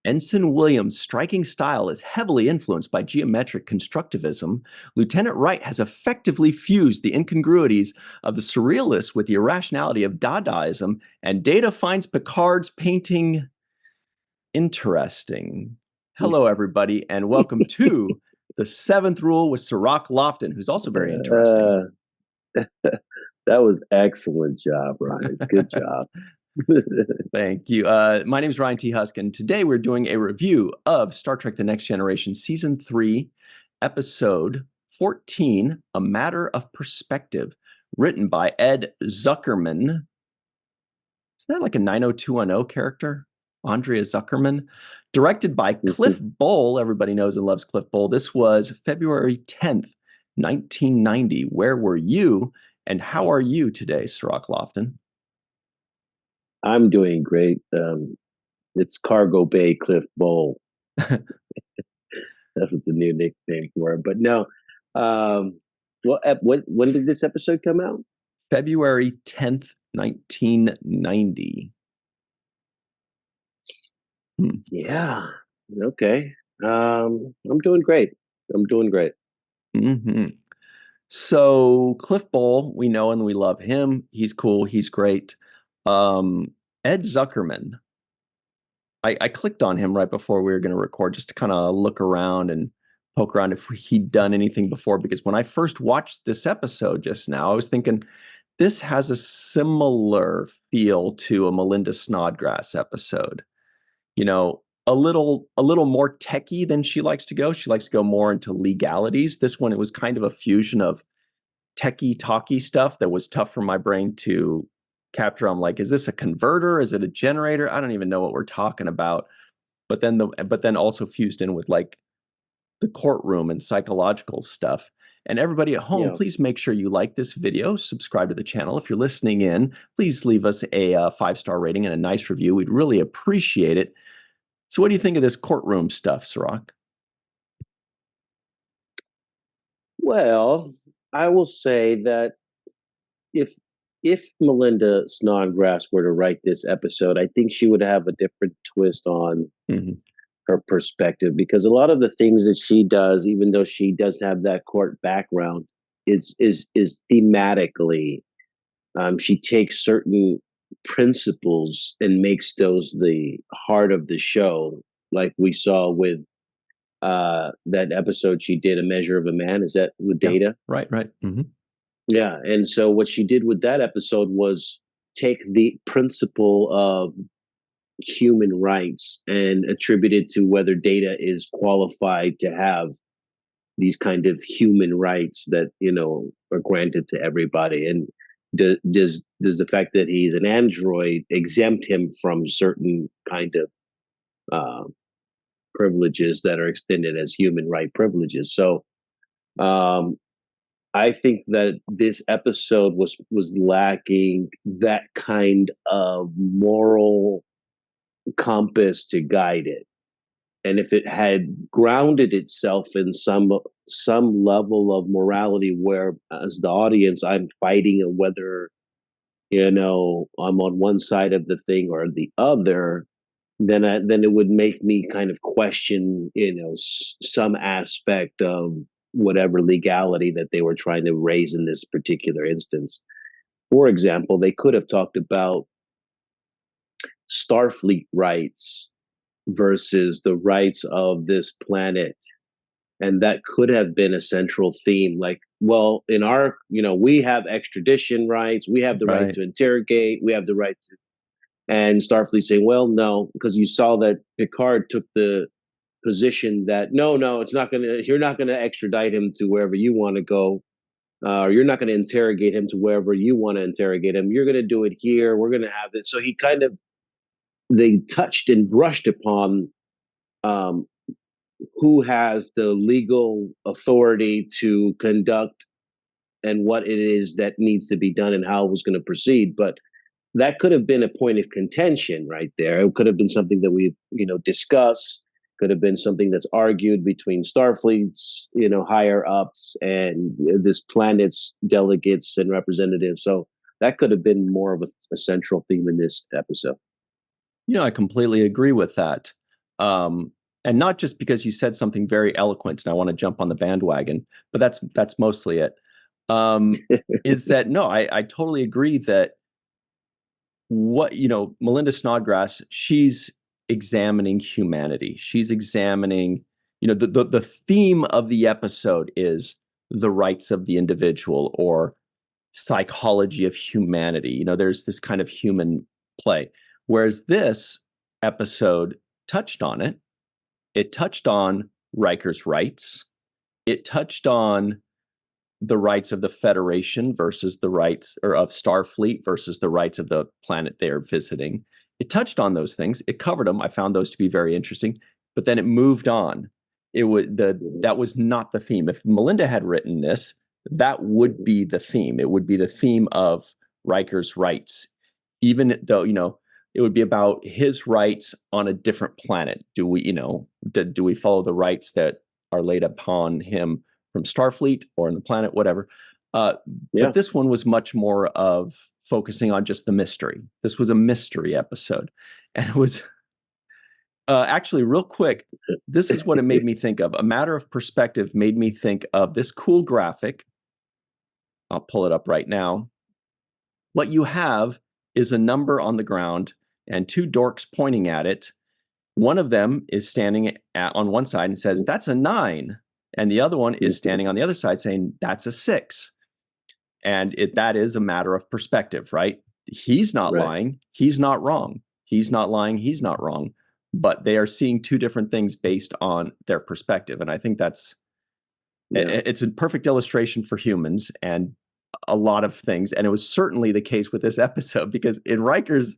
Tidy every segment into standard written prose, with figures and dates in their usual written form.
Ensign Williams' striking style is heavily influenced by geometric constructivism. Lieutenant Wright has effectively fused the incongruities of the surrealist with the irrationality of Dadaism, and Data finds Picard's painting interesting. Hello, everybody, and welcome to The Seventh Rule with Sirach Lofton, who's also very interesting. That was excellent job, Ryan. Good job. Thank you. My name is Ryan T. Husk, and today we're doing a review of Star Trek The Next Generation, Season 3, Episode 14, A Matter of Perspective, written by Ed Zuckerman. Isn't that like a 90210 character? Andrea Zuckerman. Directed by Cliff Bowl. Everybody knows and loves Cliff Bowl. This was February 10th, 1990. Where were you, and how are you today, Sirach Lofton? I'm doing great. It's Cargo Bay Cliff Bowl. That was the new nickname for it. But no, when did this episode come out? February 10th, 1990. Yeah. Okay. I'm doing great. Mm-hmm. So Cliff Bowl, we know and we love him. He's cool. He's great. Ed Zuckerman. I clicked on him right before we were going to record just to kind of look around and poke around if he'd done anything before. Because when I first watched this episode just now, I was thinking this has a similar feel to a Melinda Snodgrass episode. You know, a little more techie than she likes to go. She likes to go more into legalities. This one, it was kind of a fusion of techie talky stuff that was tough for my brain to capture. I'm like, is this a converter? Is it a generator? I don't even know what we're talking about. But then also fused in with like the courtroom and psychological stuff. And everybody at home, please make sure you like this video, subscribe to the channel. If you're listening in, please leave us a 5-star rating and a nice review. We'd really appreciate it. So what do you think of this courtroom stuff, Sirach? Well, I will say that if Melinda Snodgrass were to write this episode, I think she would have a different twist on her perspective, because a lot of the things that she does, even though she does have that court background, is thematically, she takes certain principles and makes those the heart of the show, like we saw with that episode she did, A Measure of a Man. Is that with Data? Right. Yeah. And so what she did with that episode was take the principle of human rights and attribute it to whether Data is qualified to have these kind of human rights that, you know, are granted to everybody. And does the fact that he's an android exempt him from certain kind of privileges that are extended as human right privileges? So I think that this episode was lacking that kind of moral compass to guide it. And if it had grounded itself in some level of morality, where as the audience I'm fighting whether, you know, I'm on one side of the thing or the other, then it would make me kind of question, you know, some aspect of whatever legality that they were trying to raise in this particular instance. For example, they could have talked about Starfleet rights versus the rights of this planet. And that could have been a central theme. Like, well, in our, you know, we have extradition rights, we have the right to interrogate, we have the right to, and Starfleet saying, well, no, because you saw that Picard took the position that no, it's not gonna, you're not gonna extradite him to wherever you want to go, or you're not gonna interrogate him to wherever you want to interrogate him. You're gonna do it here. We're gonna have it. So he kind of, they touched and brushed upon who has the legal authority to conduct and what it is that needs to be done and how it was going to proceed. But that could have been a point of contention right there. It could have been something that we, you know, discuss. Could have been something that's argued between Starfleet's, you know, higher ups and this planet's delegates and representatives. So that could have been more of a central theme in this episode. You know, I completely agree with that. Um, and not just because you said something very eloquent and I want to jump on the bandwagon, but that's mostly it. Is that no, I totally agree that Melinda Snodgrass, she's examining humanity. She's examining, the theme of the episode is the rights of the individual or psychology of humanity. There's this kind of human play. Whereas this episode touched on it. It touched on Riker's rights. It touched on the rights of the Federation versus the rights or of Starfleet versus the rights of the planet they're visiting. It touched on those things. It covered them. I found those to be very interesting. But then it moved on. That was not the theme. If Melinda had written this, that would be the theme. It would be the theme of Riker's rights, even though it would be about his rights on a different planet. Do we follow the rights that are laid upon him from Starfleet or on the planet, whatever. But this one was much more of focusing on just the mystery. This was a mystery episode. And it was actually real quick. This is what it made me think of. A Matter of Perspective made me think of this cool graphic. I'll pull it up right now. What you have is a number on the ground and two dorks pointing at it. One of them is standing on one side and says, "That's a 9." And the other one is standing on the other side saying, "That's a 6." And that is a matter of perspective, right? He's not lying. He's not wrong. He's not lying. He's not wrong. But they are seeing two different things based on their perspective. And I think it's a perfect illustration for humans and a lot of things. And it was certainly the case with this episode, because in Riker's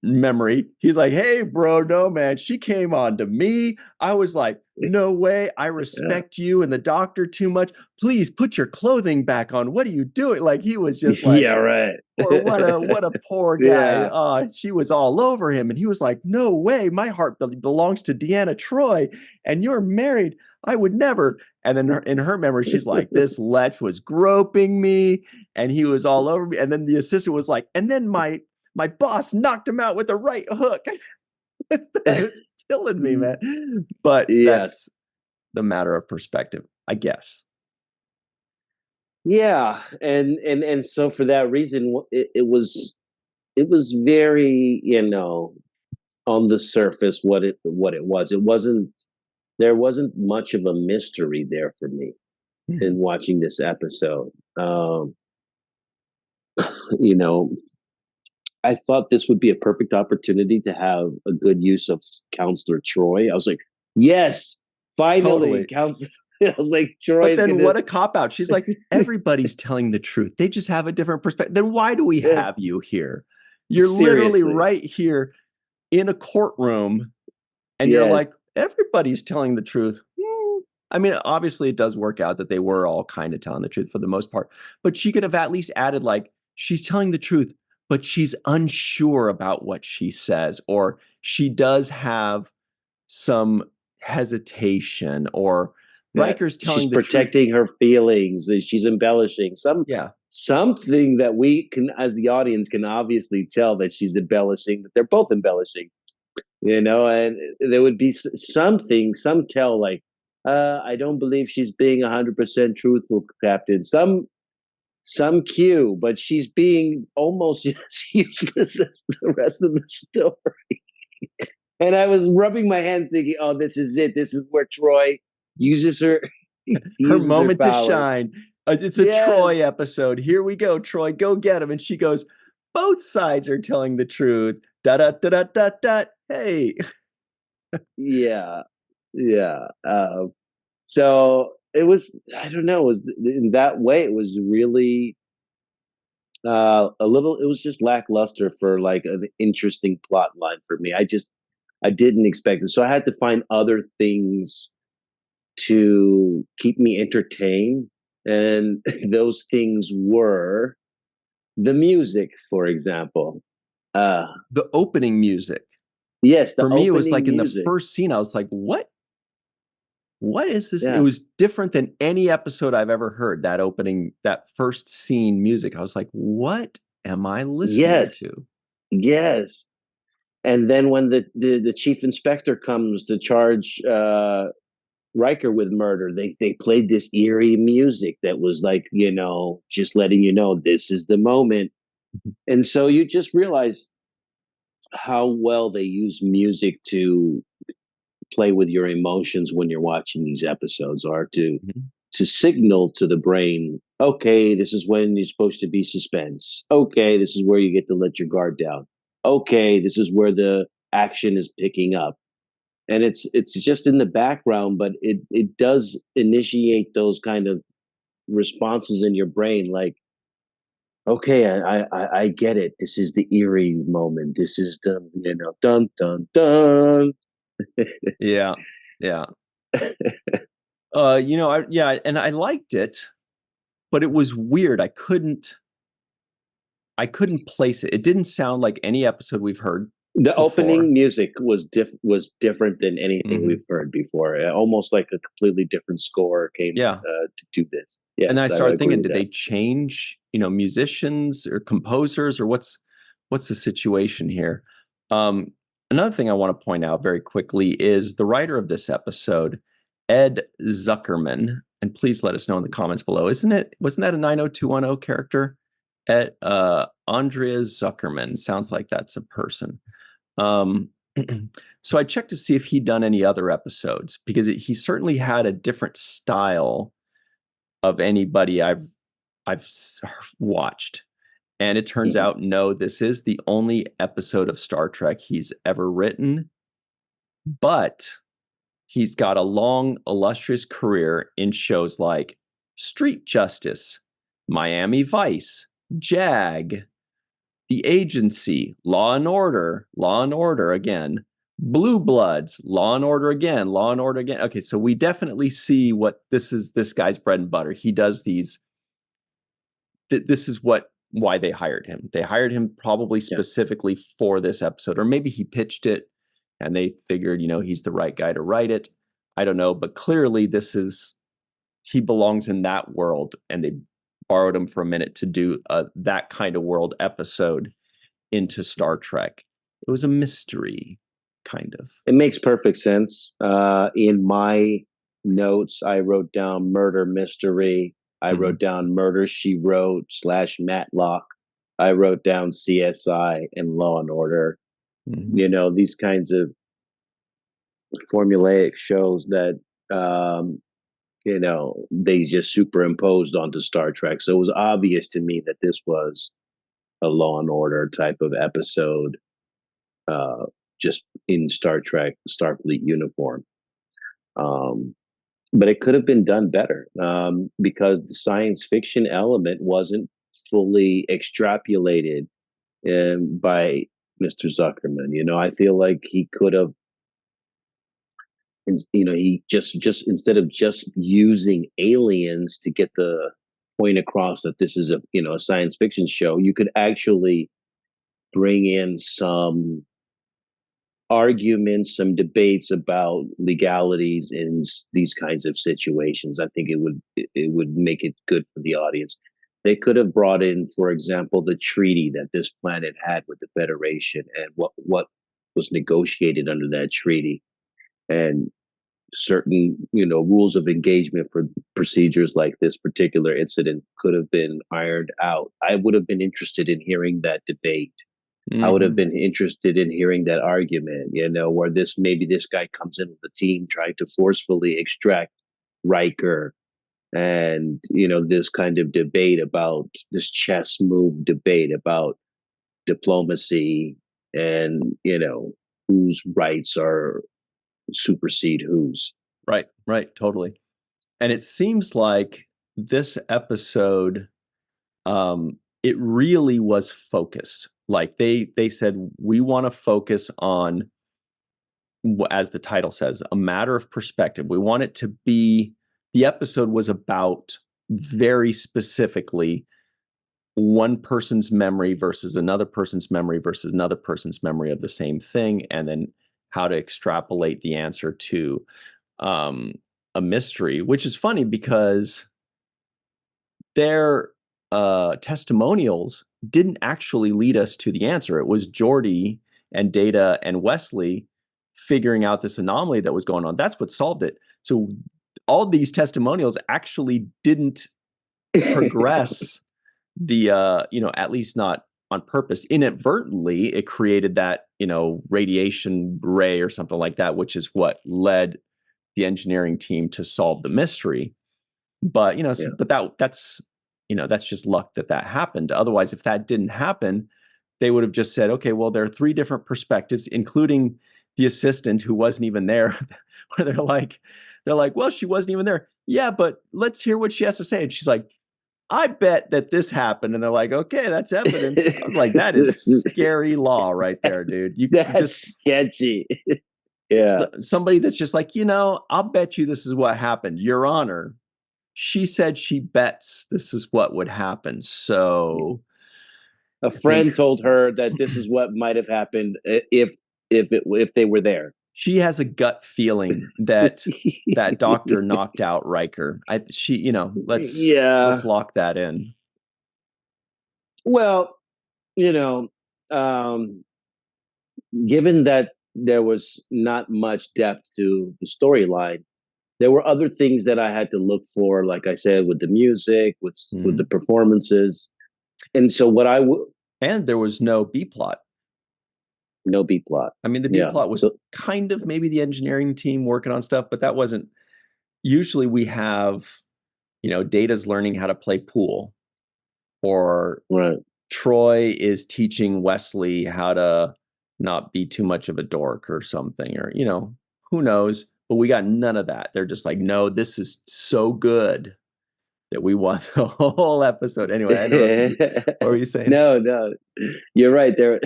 memory, he's like, "Hey bro, no man, she came on to me. I was like, no way, I respect you and the doctor too much. Please put your clothing back on. What are you doing?" Like, he was just like, yeah, right. or what a poor guy. She was all over him, and he was like, "No way, my heart belongs to Deanna Troy, and you're married. I would never." And then in her memory, she's like, "This lech was groping me, and he was all over me." And then the assistant was like, "And then my boss knocked him out with a right hook." It was killing me, man. But that's the matter of perspective, I guess. Yeah, and so for that reason, it was very, on the surface what it was. It wasn't There wasn't much of a mystery there for me in watching this episode. You know, I thought this would be a perfect opportunity to have a good use of Counselor Troy. I was like, yes, finally, Totally. Counselor. I was like, But Troy's then gonna. what a cop out. She's like, everybody's telling the truth. They just have a different perspective. Then why do we have you here? You're literally Seriously. right here in a courtroom, and you're like, Yes. everybody's telling the truth. I mean, obviously, it does work out that they were all kind of telling the truth for the most part. But she could have at least added, like, she's telling the truth, but she's unsure about what she says, or she does have some hesitation, or Yeah. Riker's She's telling the truth. protecting her feelings. She's embellishing Yeah. something that we can, as the audience, can obviously tell that she's embellishing. That they're both embellishing, and there would be some tell, like, I don't believe she's being 100% truthful, Captain. Some cue, but she's being almost useless as the rest of the story. And I was rubbing my hands, thinking, "Oh, this is it. This is where Troy uses her Her uses her moment to power." shine. It's a Yes, Troy episode. Here we go, Troy, go get him. And she goes, both sides are telling the truth. Da da da da da da. Hey. yeah, yeah. So it was. I don't know. It was in that way. It was really a little. It was just lackluster for like an interesting plot line for me. I didn't expect it, so I had to find other things to keep me entertained, and those things were the music, for example. Uh, The opening music. yes, the For me, it was opening like in the music. first scene, I was like, what is this? It Yeah. was different than any episode I've ever heard. That first scene music. I was like, what am I listening Yes. to? Yes. And then when the chief inspector comes to charge Riker with murder, they played this eerie music that was like, just letting you know this is the moment. And so you just realize how well they use music to play with your emotions when you're watching these episodes, or Mhm. to signal to the brain, okay, this is when you're supposed to be suspense. Okay, this is where you get to let your guard down. Okay, this is where the action is picking up. And it's just in the background, but it does initiate those kind of responses in your brain, like, okay, I get it. This is the eerie moment. This is the dun dun dun. Yeah, yeah. Yeah, and I liked it, but it was weird. I couldn't place it. It didn't sound like any episode we've heard The before. opening music was different than anything Hmm. we've heard before. Almost like a completely different score came Yeah. to do this. And then I Yes, I started agree thinking, with did that. they change, musicians or composers, or what's the situation here? Um, Another thing I want to point out very quickly is the writer of this episode, Ed Zuckerman, and please let us know in the comments below. Wasn't that a 90210 character? Andrea Zuckerman. Sounds like that's a person. Um, so I checked to see if he'd done any other episodes, because he certainly had a different style of anybody I've watched. And it turns Mhm. out, no, this is the only episode of Star Trek he's ever written, but he's got a long, illustrious career in shows like Street Justice, Miami Vice, JAG, The Agency, Law and Order again, Blue Bloods, Law and Order again, Law and Order again. Okay, so we definitely see what this guy's bread and butter. He does these this is why they hired him. They hired him probably Yeah. specifically for this episode, or maybe he pitched it and they figured, he's the right guy to write it. I don't know, but clearly he belongs in that world, and they borrowed him for a minute to do that kind of world episode into Star Trek. It was a mystery, kind of. It makes perfect sense. In my notes, I wrote down murder mystery. I Mm-hmm. wrote down murder she wrote / Matlock. I wrote down CSI and Law and Order. Mm-hmm. These kinds of formulaic shows that they just superimposed onto Star Trek. So it was obvious to me that this was a Law and Order type of episode, uh, just in Star Trek Starfleet uniform. Um, but it could have been done better, because the science fiction element wasn't fully extrapolated by Mr. Zuckerman. I feel like he could have, he just instead of just using aliens to get the point across that this is a science fiction show, you could actually bring in some arguments, some debates about legalities in these kinds of situations. I think it would make it good for the audience. They could have brought in, for example, the treaty that this planet had with the Federation, and what was negotiated under that treaty, and certain rules of engagement for procedures like this particular incident could have been ironed out. I would have been interested in hearing that debate. I would have Mm-hmm. been interested in hearing that argument, where maybe this guy comes in with the team trying to forcefully extract Riker, and this kind of debate about this chess move debate about diplomacy, and whose rights are supersede whose. Right, right, totally. And it seems like this episode, it really was focused. Like they said, we want to focus on, as the title says, a matter of perspective. We want it to be, the episode was about very specifically one person's memory versus another person's memory versus another person's memory of the same thing, and then how to extrapolate the answer to um, a mystery, which is funny because their testimonials didn't actually lead us to the answer. It was Geordi and Data and Wesley figuring out this anomaly that was going on. That's what solved it. So all these testimonials actually didn't progress the at least not on purpose. Inadvertently, it created that, radiation ray or something like that, which is what led the engineering team to solve the mystery. But Yeah. but that's just luck that happened. Otherwise, if that didn't happen, they would have just said, okay, well, there are three different perspectives, including the assistant who wasn't even there, where they're like, well, she wasn't even there. Yeah, but let's hear what she has to say. And she's like, I bet that this happened. And they're like, okay, that's evidence. I was like, that is scary law right there, dude. You That's just sketchy. Yeah. somebody that's just like, I'll bet you this is what happened, Your Honor. She said she bets this is what would happen. So A I think friend told her that this is what might have happened if they were there. she has a gut feeling that that doctor knocked out Riker. Let's Yeah. lock that in. Well, you know, um, given that there was not much depth to the storyline, there were other things that I had to look for, like I said, with the music, with the Mhm. performances. And so what And there was no B plot. no B plot. I mean, the B Yeah. plot was So kind of maybe the engineering team working on stuff, but that wasn't. Usually we have, Data's learning how to play pool, or right. Troy is teaching Wesley how to not be too much of a dork or something, or, who knows? But we got none of that. They're just like, no, this is so good that we want the whole episode. Anyway, I interrupted you. What were you saying? No, no, you're right there.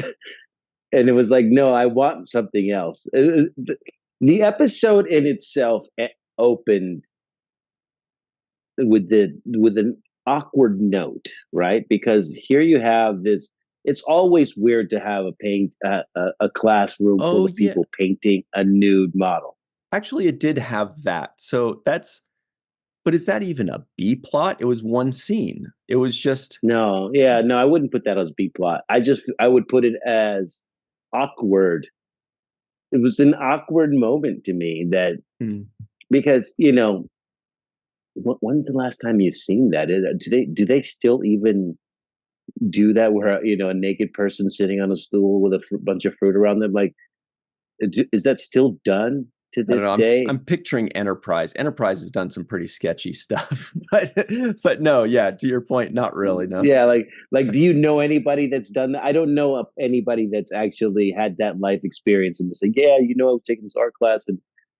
And it was like, no, I want something else. The episode in itself opened with an awkward note, right? Because here you have this. It's always weird to have a classroom full Oh, of yeah. people painting a nude model. Actually, it did have that. But is that even a B plot? It was one scene. It was just, No, yeah, no, I wouldn't put that as B plot. I would put it as awkward. It was an awkward moment to me that hmm. because when's the last time you've seen that? Do they still even do that where a naked person sitting on a stool with a bunch of fruit around them? Like, is that still done to I don't this know. day? I'm picturing Enterprise. Enterprise has done some pretty sketchy stuff, but no, yeah. To your point, not really. No. Yeah, like do you know anybody that's done that? I don't know of anybody that's actually had that life experience and say, yeah, I was taking this art class and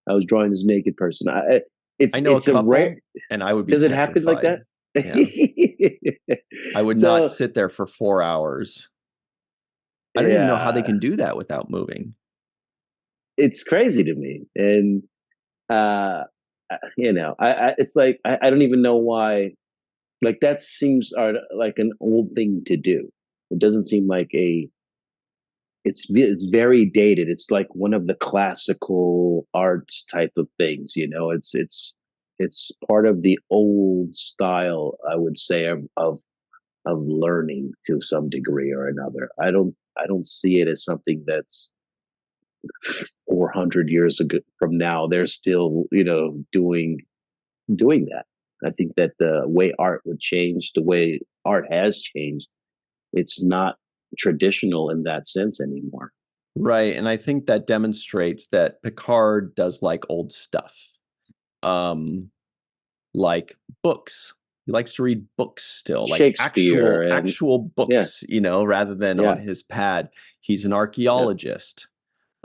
I was drawing this naked person. I know a it's a rare. couple, and I would be Does it happen like that? petrified. Yeah, I would not So sit there for 4 hours. I don't even know how they yeah, can do that without moving. it's crazy to me, and uh, it's like I don't even know why. Like that seems like an old thing to do. It doesn't seem like a it's very dated. It's like one of the classical arts type of things. It's part of the old style, I would say, of learning to some degree or another. I don't see it as something that's 400 years ago from now. They're still doing that. I think that the way art would change, the way art has changed, it's not traditional in that sense anymore. Right, and I think that demonstrates that Picard does like old stuff. Um, like books. He likes to read books still, like Shakespeare and actual yeah, books, rather than on yeah, his pad. He's an yeah. archaeologist.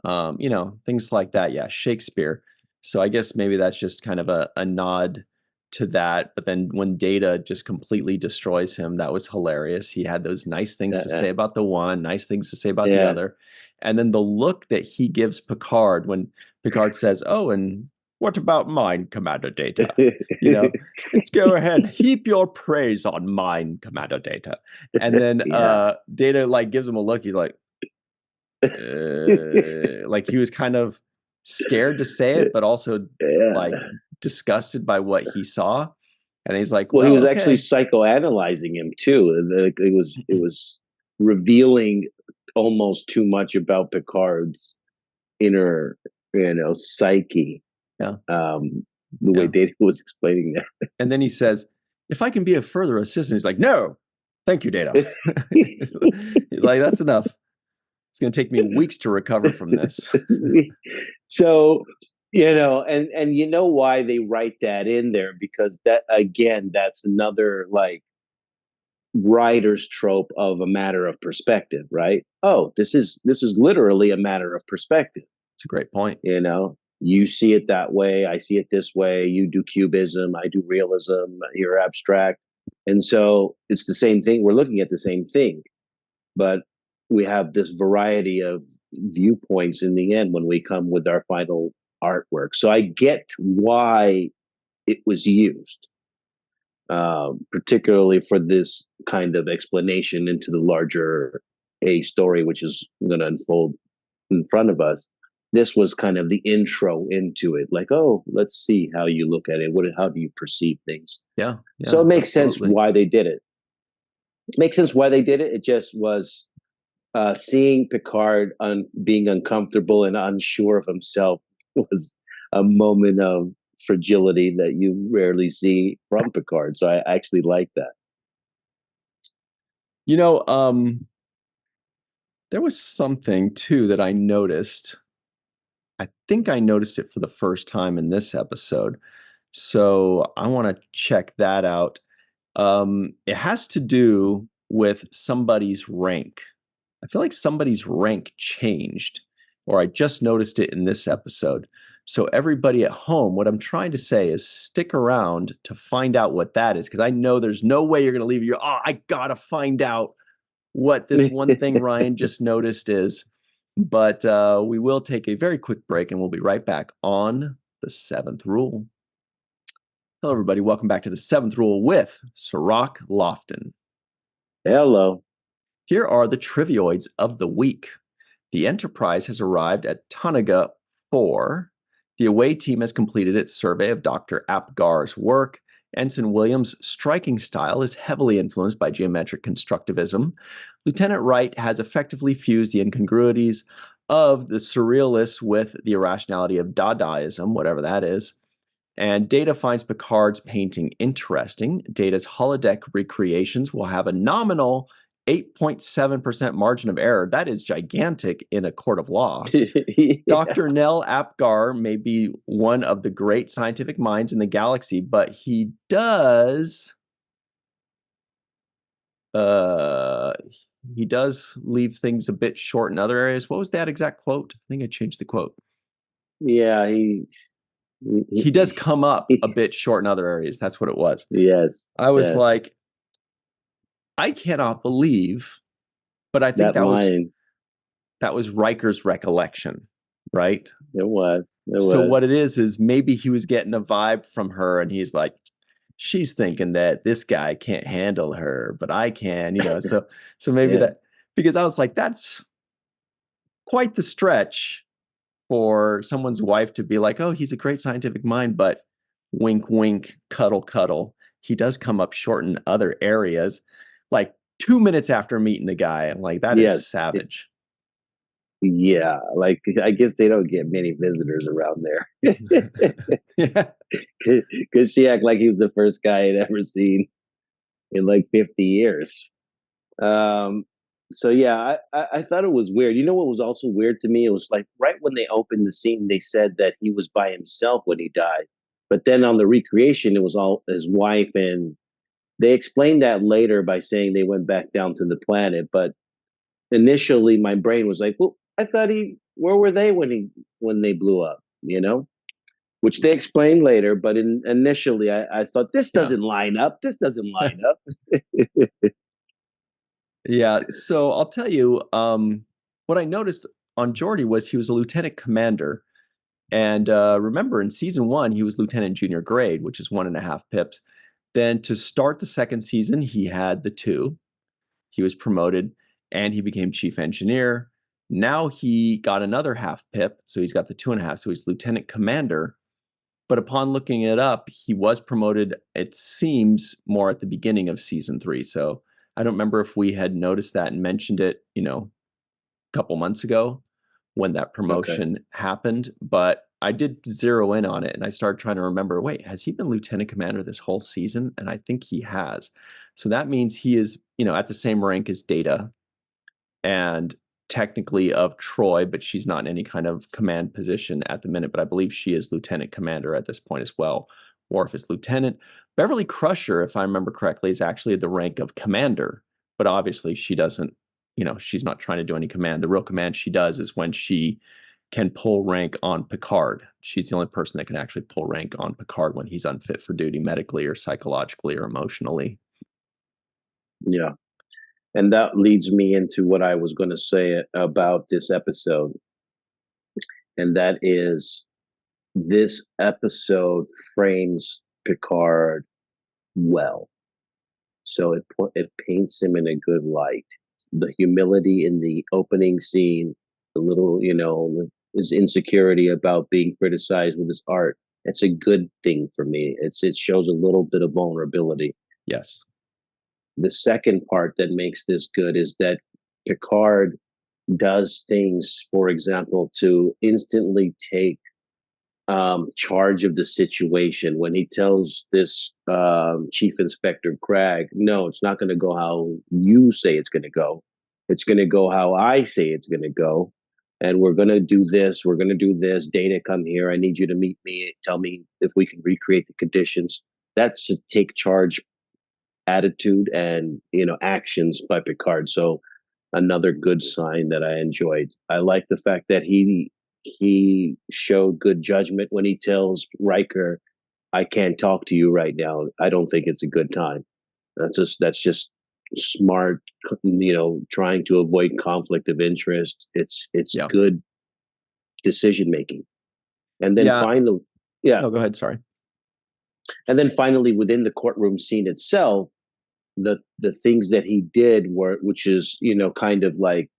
Things like that. Yeah, Shakespeare. So I guess maybe that's just kind of a nod to that. But then when Data just completely destroys him, that was hilarious. He had those nice things to say about the one, nice things to say about the Yeah. other. And then the look that he gives Picard when Picard says, oh, and what about mine, Commander Data? Go ahead, heap your praise on mine, Commander Data. And then Yeah. Data like gives him a look. He's like he was kind of scared to say it, but also like Yeah. disgusted by what he saw. And he's like, Well, he well, was actually okay. psychoanalyzing him too. It was revealing almost too much about Picard's inner, psyche. Yeah. The way Yeah. Data was explaining And then he says, if I can be a further assistant, he's like, no, thank you, Data. that. Like, that's enough. It's going to take me weeks to recover from this. So, and you know why they write that in there, because that, again, that's another like writer's trope of a matter of perspective, right? Oh, this is literally a matter of perspective. It's a great point. You see it that way, I see it this way. You do cubism, I do realism, you're abstract. And so it's the same thing. We're looking at the same thing, but we have this variety of viewpoints in the end when we come with our final artwork. So I get why it was used, particularly for this kind of explanation into the larger a story, which is going to unfold in front of us. This was kind of the intro into it, like, oh, let's see how you look at it. How do you perceive things? Yeah. So Yeah. it makes sense Absolutely. why they did it. It makes sense why they did it. It just was seeing Picard being uncomfortable and unsure of himself was a moment of fragility that you rarely see from Picard. So I actually like that. You know, there was something too that I noticed. I think I noticed it for the first time in this episode. So I want to check that out. It has to do with somebody's rank. I feel like somebody's rank changed, or I just noticed it in this episode. So, everybody at home, what I'm trying to say is stick around to find out what that is, because I know there's no way you're going to leave. I got to find out what this one thing Ryan just noticed is. But we will take a very quick break and we'll be right back on the seventh rule. Hello, everybody. Welcome back to the seventh rule with Sirach Lofton. Hello. Here are the trivioids of the week. The Enterprise has arrived at Tanaga 4. The away team has completed its survey of Dr. Apgar's work. Ensign Williams' striking style is heavily influenced by geometric constructivism. Lieutenant Wright has effectively fused the incongruities of the surrealists with the irrationality of Dadaism, whatever that is. And Data finds Picard's painting interesting. Data's holodeck recreations will have a nominal 8.7% margin of error. That is gigantic in a court of law. Yeah. Dr. Nell Apgar may be one of the great scientific minds in the galaxy, but he does leave things a bit short in other areas. What was that exact quote? I think I changed the quote. Yeah, He does come up a bit short in other areas. That's what it was. yes. I was Yes. like, I cannot believe, but I think That line. that was Riker's recollection, right? It was. It So was. what it is maybe he was getting a vibe from her and he's like, she's thinking that this guy can't handle her, but I can, so maybe Yeah. that, because I was like, that's quite the stretch for someone's wife to be like, oh, he's a great scientific mind, but wink, wink, cuddle, cuddle. He does come up short in other areas. Like 2 minutes after meeting the guy, I'm like, that is Yes. savage. Yeah. Like, I guess they don't get many visitors around there. Yeah. Because she acted like he was the first guy I'd ever seen in like 50 years. Um, so yeah, I thought it was weird. You know what was also weird to me? It was like right when they opened the scene, they said that he was by himself when he died. But then on the recreation, it was all his wife, and they explained that later by saying they went back down to the planet. But initially, my brain was like, well, I thought where were they when they blew up? Which they explained later. But initially, I thought this Yeah. doesn't line up. This doesn't line up. Yeah. So I'll tell you, what I noticed on Geordi was he was a lieutenant commander. And remember, in season 1, he was lieutenant junior grade, which is 1.5 pips. Then to start the second season, he had the 2. He was promoted and he became chief engineer. Now he got another half pip, so he's got the 2.5. So he's lieutenant commander. But upon looking it up, he was promoted, it seems, more at the beginning of season 3. So I don't remember if we had noticed that and mentioned it, couple months ago when that Okay. promotion happened, but I did zero in on it and I started trying to remember, wait, has he been lieutenant commander this whole season? And I think he has. So that means he is, at the same rank as Data and technically of Troy, but she's not in any kind of command position at the minute. But I believe she is lieutenant commander at this point as well. Worf is lieutenant. Beverly Crusher, if I remember correctly, is actually at the rank of commander, but obviously she doesn't, she's not trying to do any command. The real command she does is when she can pull rank on Picard. She's the only person that can actually pull rank on Picard when he's unfit for duty medically or psychologically or emotionally. Yeah. And that leads me into what I was going to say about this episode. And that is, this episode frames Picard well. So it paints him in a good light. The humility in the opening scene, the little, his insecurity about being criticized with his art. It's a good thing for me. It shows a little bit of vulnerability. Yes. The second part that makes this good is that Picard does things, for example, to instantly take charge of the situation. When he tells this Chief Inspector Cragg, no, it's not going to go how you say it's going to go. It's going to go how I say it's going to go. And we're going to do this. We're going to do this. Data, come here. I need you to meet me. Tell me if we can recreate the conditions. That's a take charge attitude and actions by Picard. So another good sign that I enjoyed. I like the fact that he showed good judgment when he tells Riker, "I can't talk to you right now. I don't think it's a good time." That's just smart, trying to avoid conflict of interest. It's Yeah. good decision making. And then Yeah. finally, yeah, No, go ahead. Sorry. and then finally within the courtroom scene itself, the things that he did were, which is kind of like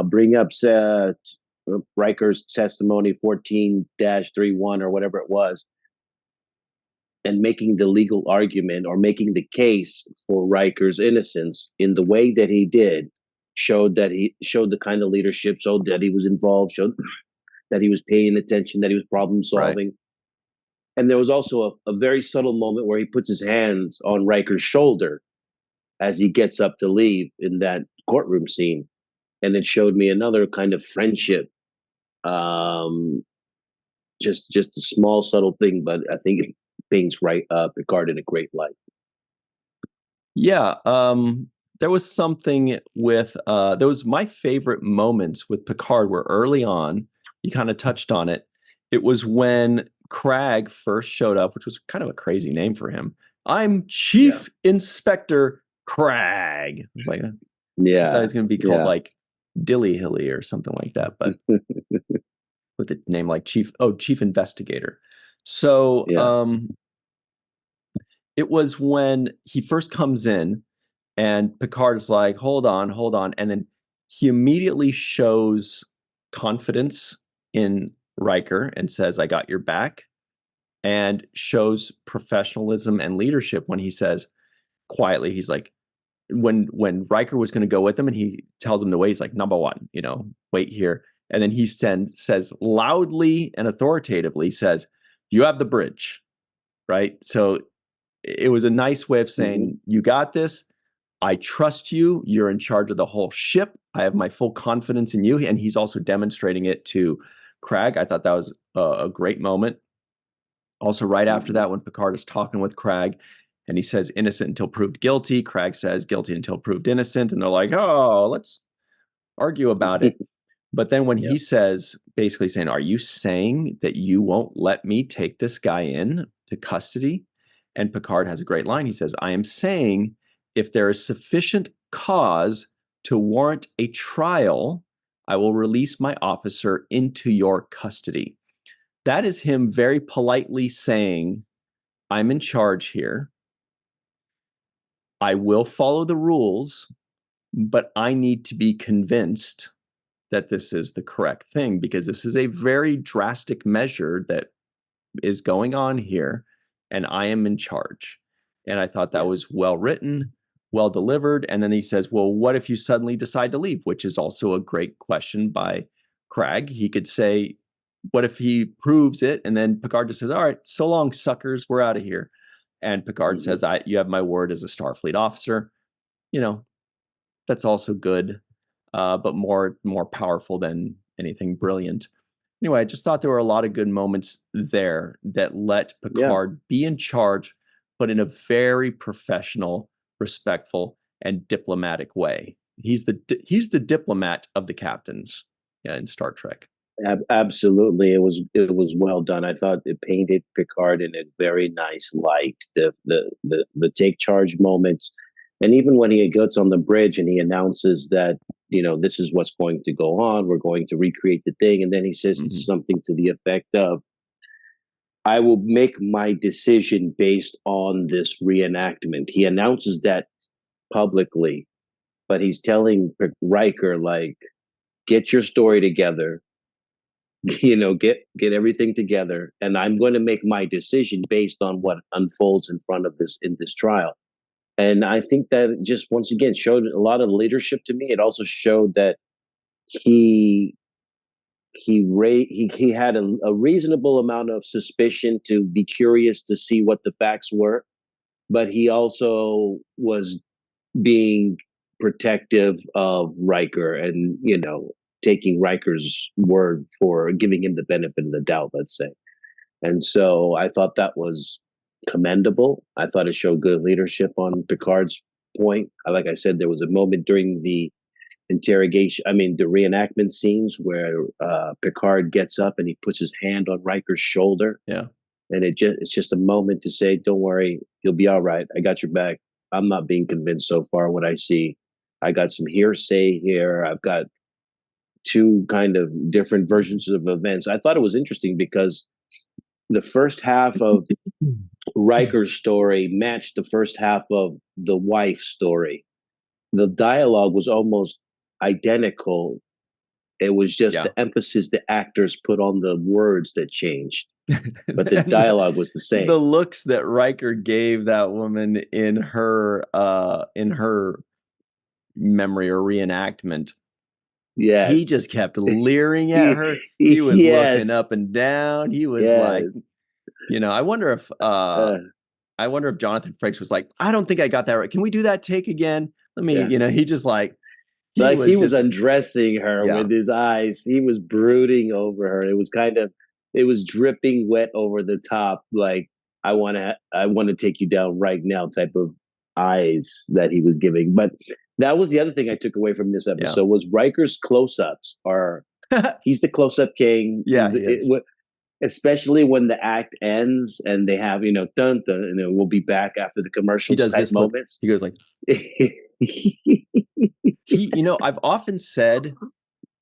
bring up Riker's testimony 14-31 or whatever it was, and making the legal argument or making the case for Riker's innocence in the way that he did, showed the kind of leadership, showed that he was involved, showed that he was paying attention, that he was problem Right. solving. And there was also a very subtle moment where he puts his hands on Riker's shoulder as he gets up to leave in that courtroom scene. And it showed me another kind of friendship. Um, just a small, subtle thing, but I think it paints Picard in a great light. Yeah, there was something with there was my favorite moments with Picard were early on, you kind of touched on it. It was when Cragg first showed up, which was kind of a crazy name for him. I'm Yeah, Chief Inspector Cragg. It's like I thought he yeah, was going to be called yeah, like Dilly Hilly or something like that, but with a name like Chief Investigator. So, yeah. it was when he first comes in and Picard's like, hold on, hold on. And then he immediately shows confidence in Riker and says, I got your back, and shows professionalism and leadership when he says quietly, he's like, when Riker was going to go with him and he tells him to wait, he's like, number one, wait here. And then he says loudly and authoritatively, says, you have the bridge, right? So it was a nice way of Mm-hmm. saying, you got this. I trust you. You're in charge of the whole ship. I have my full confidence in you. And he's also demonstrating it to Cragg. I thought that was a great moment. Also, right after Mm-hmm. that, when Picard is talking with Cragg and he says innocent until proved guilty, Cragg says guilty until proved innocent. And they're like, oh, let's argue about it. But then when Yeah. he says, basically saying, are you saying that you won't let me take this guy in to custody? And Picard has a great line. He says, I am saying if there is sufficient cause to warrant a trial, I will release my officer into your custody. That is him very politely saying, I'm in charge here. I will follow the rules, but I need to be convinced that this is the correct thing because this is a very drastic measure that is going on here and I am in charge. And I thought that Yes. was well written, well delivered. And then he says, well, what if you suddenly decide to leave? Which is also a great question by Cragg. He could say, what if he proves it? And then Picard just says, all right, so long, suckers, we're out of here. And Picard Mm-hmm. says, you have my word as a Starfleet officer. You know, that's also good, but more powerful than anything brilliant. Anyway, I just thought there were a lot of good moments there that let Yeah, Picard be in charge, but in a very professional, respectful, and diplomatic way. He's the diplomat of the captains, yeah, in Star Trek. absolutely. It was well done. I thought it painted Picard in a very nice light. The take charge moments, and even when he gets on the bridge and he announces that this is what's going to go on. We're going to recreate the thing, and then he says Mm-hmm. something to the effect of, "I will make my decision based on this reenactment." He announces that publicly, but he's telling Riker, like, get your story together, get everything together, and I'm going to make my decision based on what unfolds in this trial. And I think that just once again showed a lot of leadership to me. It also showed that he he had a reasonable amount of suspicion to be curious to see what the facts were, but he also was being protective of Riker, and taking Riker's word for giving him the benefit of the doubt, let's say. And so I thought that was commendable. I thought it showed good leadership on Picard's point. Like I said, there was a moment during the the reenactment scenes where Picard gets up and he puts his hand on Riker's shoulder, Yeah. and it's just a moment to say, "Don't worry, you'll be all right. I got your back. I'm not being convinced so far what I see. I got some hearsay here. I've got two kind of different versions of events." I thought it was interesting because the first half of Riker's story matched the first half of the wife's story. The dialogue was almost identical. It was just Yeah. the emphasis the actors put on the words that changed, but the And dialogue was the the same. looks that Riker gave that woman in her memory or reenactment, he Yes. just kept leering at her. He was looking Yes. up and down. He was like, Yes. I wonder if Uh, Jonathan Frakes was like, I don't think I got that right. Can we do that take again? Let me, yeah. he just like he Like he was was just undressing her yeah. with his eyes. He was brooding over her. It was dripping wet over the top. Like, I want to take you down right now type of eyes that he was giving. But that was the other thing I took away from this Yeah. episode was Riker's close-ups are, he's the close-up king. Yeah, he is. Especially when the act ends and they have, dun dun, and then we'll be back after the He commercials does type this look. moments. He goes like I've often said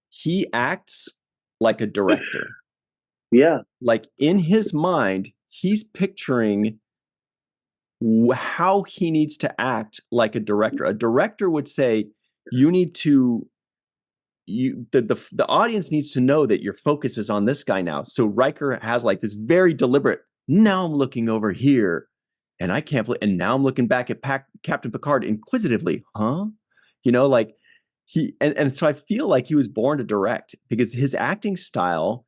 he acts like a director. Yeah. Like in his mind, he's picturing how he needs to act like a director. A director would say, you need to the audience needs to know that your focus is on this guy now. So Riker has like this very deliberate, now I'm looking over here and I can't believe, and now I'm looking back at Captain Picard inquisitively, huh? Like and so I feel like he was born to direct because his acting style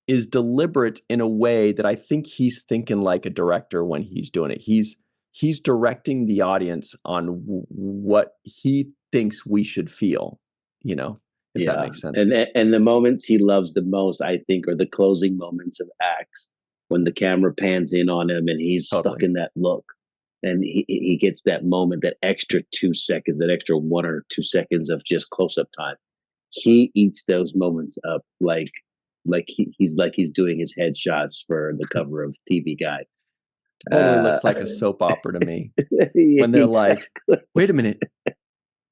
is deliberate in a way that I think he's thinking like a director when he's doing it. He's directing the audience on what he thinks we should feel, if that Yeah, makes sense. and the moments he loves the most, I think, are the closing moments of acts when the camera pans in on him and he's stuck Totally. in that look, and he gets that moment, that extra 2 seconds, that extra 1 or 2 seconds of just close up time. He eats those moments up he's doing his headshots for the cover of TV Guide. Totally Uh, looks like a soap opera to me when they're like, exactly. wait a minute,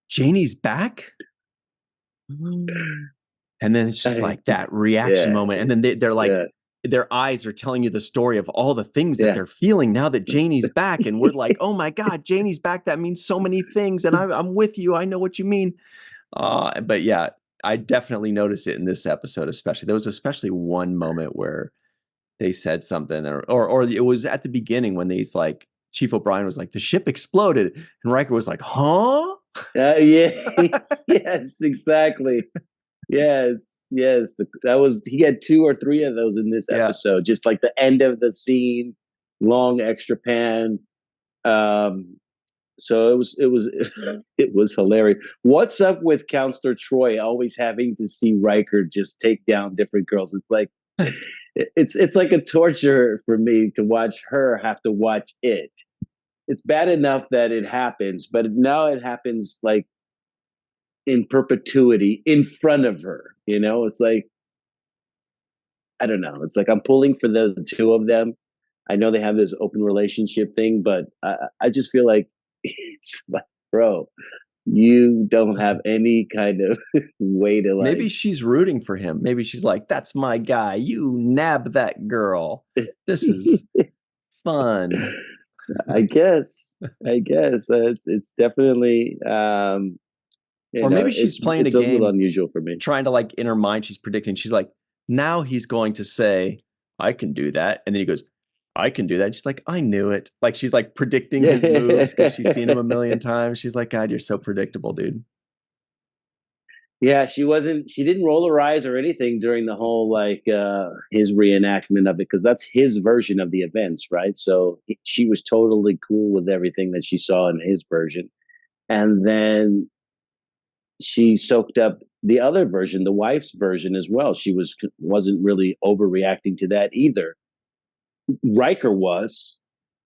Janie's back? And then it's just like that reaction Yeah, moment. And then they're like, yeah, their eyes are telling you the story of all the things that yeah, they're feeling now that Janie's back. And we're like, oh my God, Janie's back. That means so many things. And I'm with you. I know what you mean. But yeah, I definitely noticed it in this episode, especially. There was especially one moment where they said something or it was at the beginning when he's like Chief O'Brien was like, the ship exploded. And Riker was like, huh? Yeah. Yes, exactly. Yes, yes. That was he had two or three of those in this Yeah. episode. Just like the end of the scene, long extra pan. Um, so it was it was hilarious. What's up with Counselor Troy always having to see Riker just take down different girls? It's like it's like a torture for me to watch her have to watch it. It's bad enough that it happens, but now it happens like in perpetuity in front of her. It's like I don't know. It's like I'm pulling for the two of them. I know they have this open relationship thing, but I just feel like it's like, bro, you don't have any kind of way to Maybe like. she's rooting for him. Maybe she's like, that's my guy. You nab that girl. This is fun. I guess. It's definitely Or maybe she's playing a it's a little game, unusual for me. trying to like in her mind, she's predicting. She's like, now he's going to say, I can do that. And then he goes, I can do that. And she's like, I knew it. Like she's like predicting his moves because she's seen him a million times. She's like, God, you're so predictable, dude. Yeah, she didn't roll her eyes or anything during the whole like his reenactment of it because that's his version of the events, right? So she was totally cool with everything that she saw in his version. And then she soaked up the other version, the wife's version as well. She wasn't really overreacting to that either. Riker was,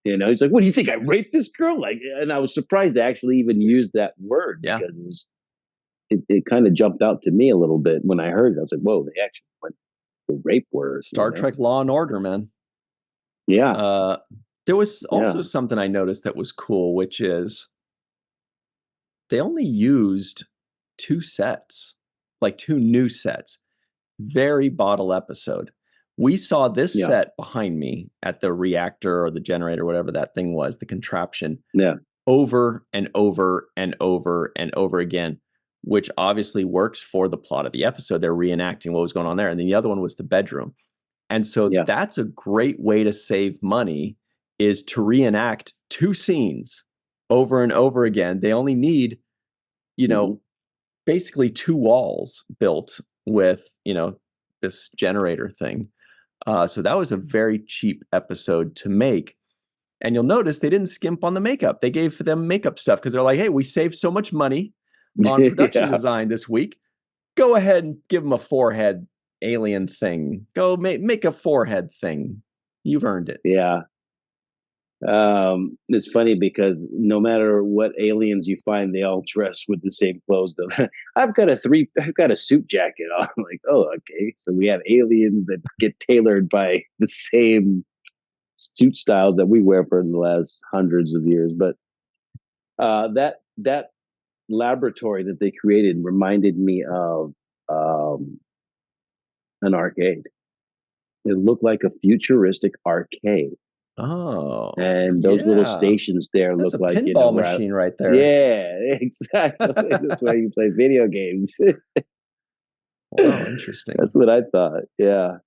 he's like, "What do you think? I raped this girl?" Like, and I was surprised they actually even used that word Yeah. because it kind of jumped out to me a little bit when I heard it. I was like, "Whoa!" They actually went the rape word. Star Trek Law and Order, man. Yeah, There was yeah, also something I noticed that was cool, which is they only used two sets, like two new sets. Very bottle episode. We saw this yeah, set behind me at the reactor or the generator, whatever that thing was, the contraption, yeah, over and over and over and over again, which obviously works for the plot of the episode. They're reenacting what was going on there. And then the other one was the bedroom. And so yeah. that's a great way to save money is to reenact two scenes over and over again. They only need, you Mm-hmm. know, basically two walls built with, this generator thing. So that was a very cheap episode to make. And you'll notice they didn't skimp on the makeup. They gave them makeup stuff because they're like, hey, we saved so much money on production Yeah, design this week. Go ahead and give them a forehead alien thing. Go make a forehead thing. You've earned it. yeah. It's funny because no matter what aliens you find, they all dress with the same clothes. Though I've got a suit jacket on. I'm like, oh, okay. So we have aliens that get tailored by the same suit style that we wear for the last hundreds of years. But that laboratory that they created reminded me of um, an arcade. It looked like a futuristic arcade. Oh, And those little yeah. stations there That's look a like pinball where I machine right there. yeah, exactly. That's where you play video games. Wow, interesting. That's what I thought. Yeah.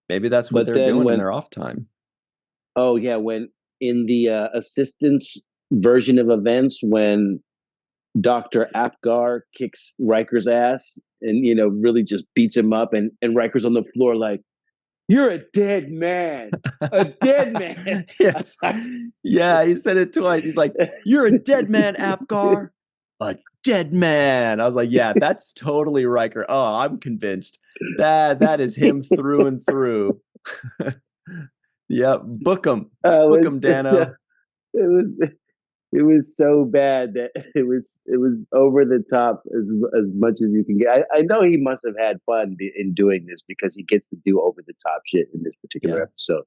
Maybe that's what But they're then doing in when their off time. oh yeah, when in the assistance version of events when Dr. Apgar kicks Riker's ass and really just beats him up and Riker's on the floor like you're a dead man. A dead man. Yes. Yeah, he said it twice. He's like, you're a dead man, Apgar. A dead man. I was like, yeah, that's totally Riker. Oh, I'm convinced. That is him through and through. Yep. Book him. Book him, was it Dano. was it was so bad that it was over the top as much as you can get. I know he must have had fun in doing this because he gets to do over the top shit in this particular Yeah. episode.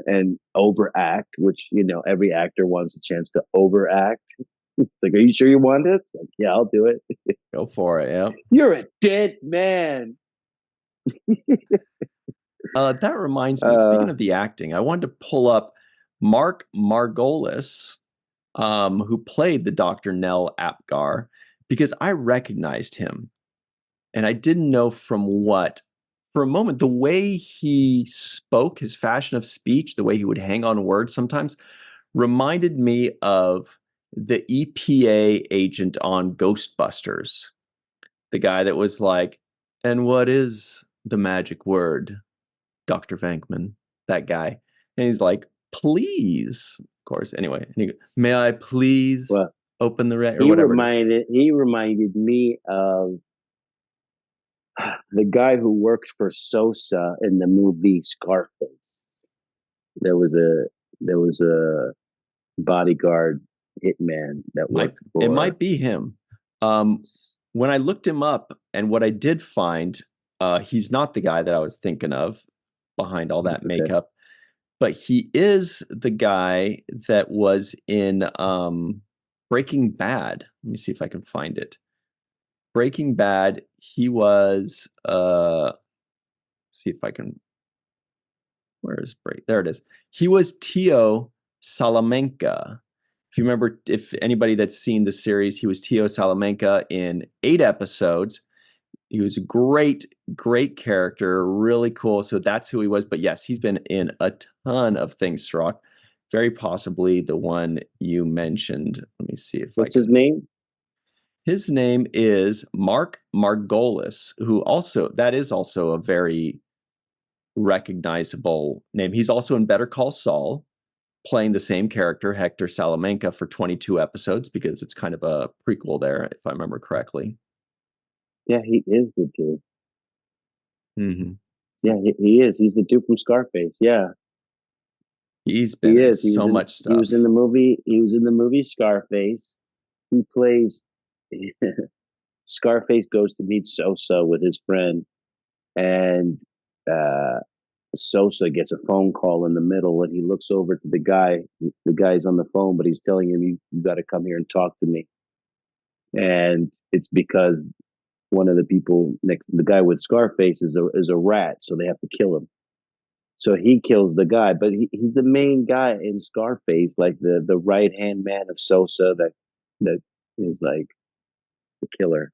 And overact, which every actor wants a chance to overact. Like, are you sure you want it? Like, yeah, I'll do it. Go for it. Yeah. You're a dead man. That reminds me, Uh, speaking of the acting, I wanted to pull up Mark Margolis, who played the Dr. Nell Apgar, because I recognized him and I didn't know from what. for a moment, the way he spoke, his fashion of speech, the way he would hang on words sometimes reminded me of the EPA agent on Ghostbusters, the guy that was like, and what is the magic word, Dr. Venkman? That guy. And he's like, please. Of course. Anyway, and he goes, may I please Well, open the or whatever it is. he reminded me of the guy who worked for Sosa in the movie Scarface. There was a there was a bodyguard hitman that Might worked it for. might be him. Um, when I looked him up, and what I did find, he's not the guy that I was thinking of behind all that Okay, makeup, but he is the guy that was in Breaking Bad. Let me see if I can find it. Breaking Bad, he was see if I can where is break? There it is. He was Tio Salamanca. If you remember, if anybody that's seen the series, he was Tio Salamanca in 8 episodes. He was a great, great character, really cool. So that's who he was. But yes, he's been in a ton of things, Srock. Very possibly the one you mentioned. Let me see if I what's his can. name? His name is Mark Margolis, who also, that is also a very recognizable name. He's also in Better Call Saul, playing the same character, Hector Salamanca, for 22 episodes because it's kind of a prequel there, if I remember correctly. Yeah, he is the dude. Mm-hmm. Yeah, he is. He's the dude from Scarface. Yeah, He's been he in is. so much He was in stuff. the movie. He was in the movie Scarface. He plays. Scarface goes to meet Sosa with his friend, and uh, Sosa gets a phone call in the middle, and he looks over to the guy. The guy's on the phone, but he's telling him, "You got to come here and talk to me." And it's because one of the people next, the guy with Scarface, is a rat, so they have to kill him. So he kills the guy, but he's the main guy in Scarface, like the right hand man of Sosa that is like the killer.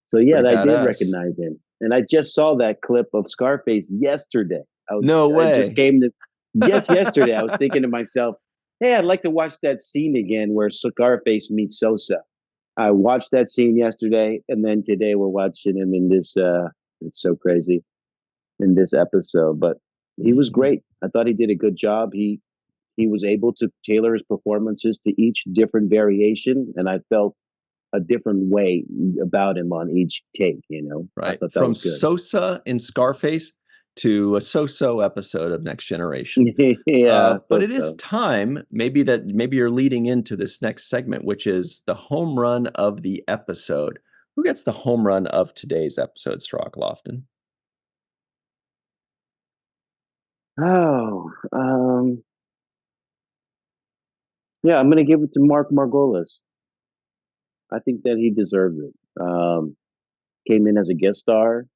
So yeah, Pretty I did badass. recognize him, and I just saw that clip of Scarface yesterday. No I just way. came to just yesterday. I was thinking to myself, hey, I'd like to watch that scene again where Scarface meets Sosa. I watched that scene yesterday, and then today we're watching him in this. It's so crazy in this episode, but he was Mm-hmm. great. I thought he did a good job. He was able to tailor his performances to each different variation, and I felt a different way about him on each take. I Right. thought that From was good. Sosa in Scarface to a so-so episode of Next Generation. Yeah, But so it is so. time, maybe you're leading into this next segment, which is the home run of the episode. Who gets the home run of today's episode, Strock Lofton? Oh, yeah, I'm gonna give it to Mark Margolis. I think that he deserves it. Came in as a guest star.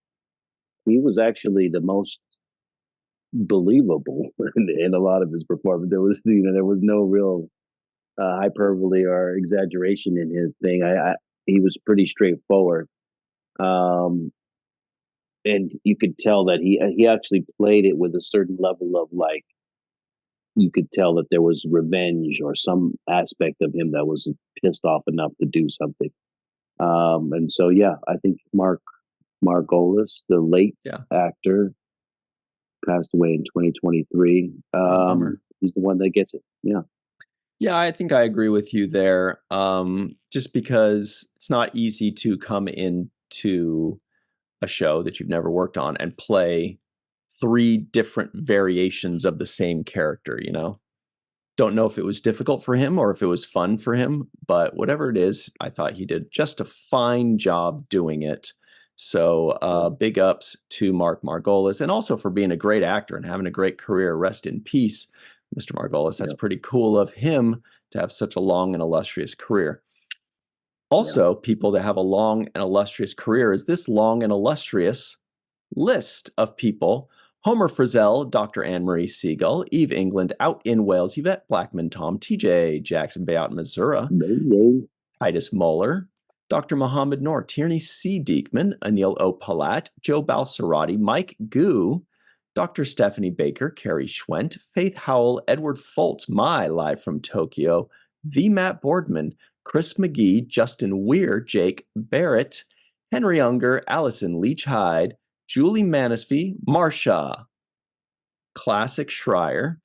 He was actually the most believable in a lot of his performance. There was no real hyperbole or exaggeration in his thing. He was pretty straightforward, and you could tell that he actually played it with a certain level of like. You could tell that there was revenge or some aspect of him that was pissed off enough to do something. And so, yeah, I think Margolis, the late Yeah. actor, passed away in 2023. Oh, bummer. He's the one that gets it. Yeah. Yeah, I think I agree with you there. Just because it's not easy to come into a show that you've never worked on and play three different variations of the same character, you know? Don't know if it was difficult for him or if it was fun for him, but whatever it is, I thought he did just a fine job doing it. So Yeah. big ups to Mark Margolis and also for being a great actor and having a great career. Rest in peace, Mr. Margolis. That's Yeah. pretty cool of him to have such a long and illustrious career. Yeah. Also, people that have a long and illustrious career is this long and illustrious list of people. Homer Frizzell, Dr. Anne-Marie Siegel, Eve England out in Wales, Yvette Blackman, Tom, TJ Jackson Bay out in Missouri, Maybe. Titus Moeller, Dr. Mohammed Noor, Tierney C. Diekman, Anil O. Palat, Joe Balsarati, Mike Gu, Dr. Stephanie Baker, Carrie Schwent, Faith Howell, Edward Foltz, live from Tokyo, the Matt Boardman, Chris McGee, Justin Weir, Jake Barrett, Henry Unger, Allison Leach Hyde, Julie Manisfee, Marsha, Classic Schreier,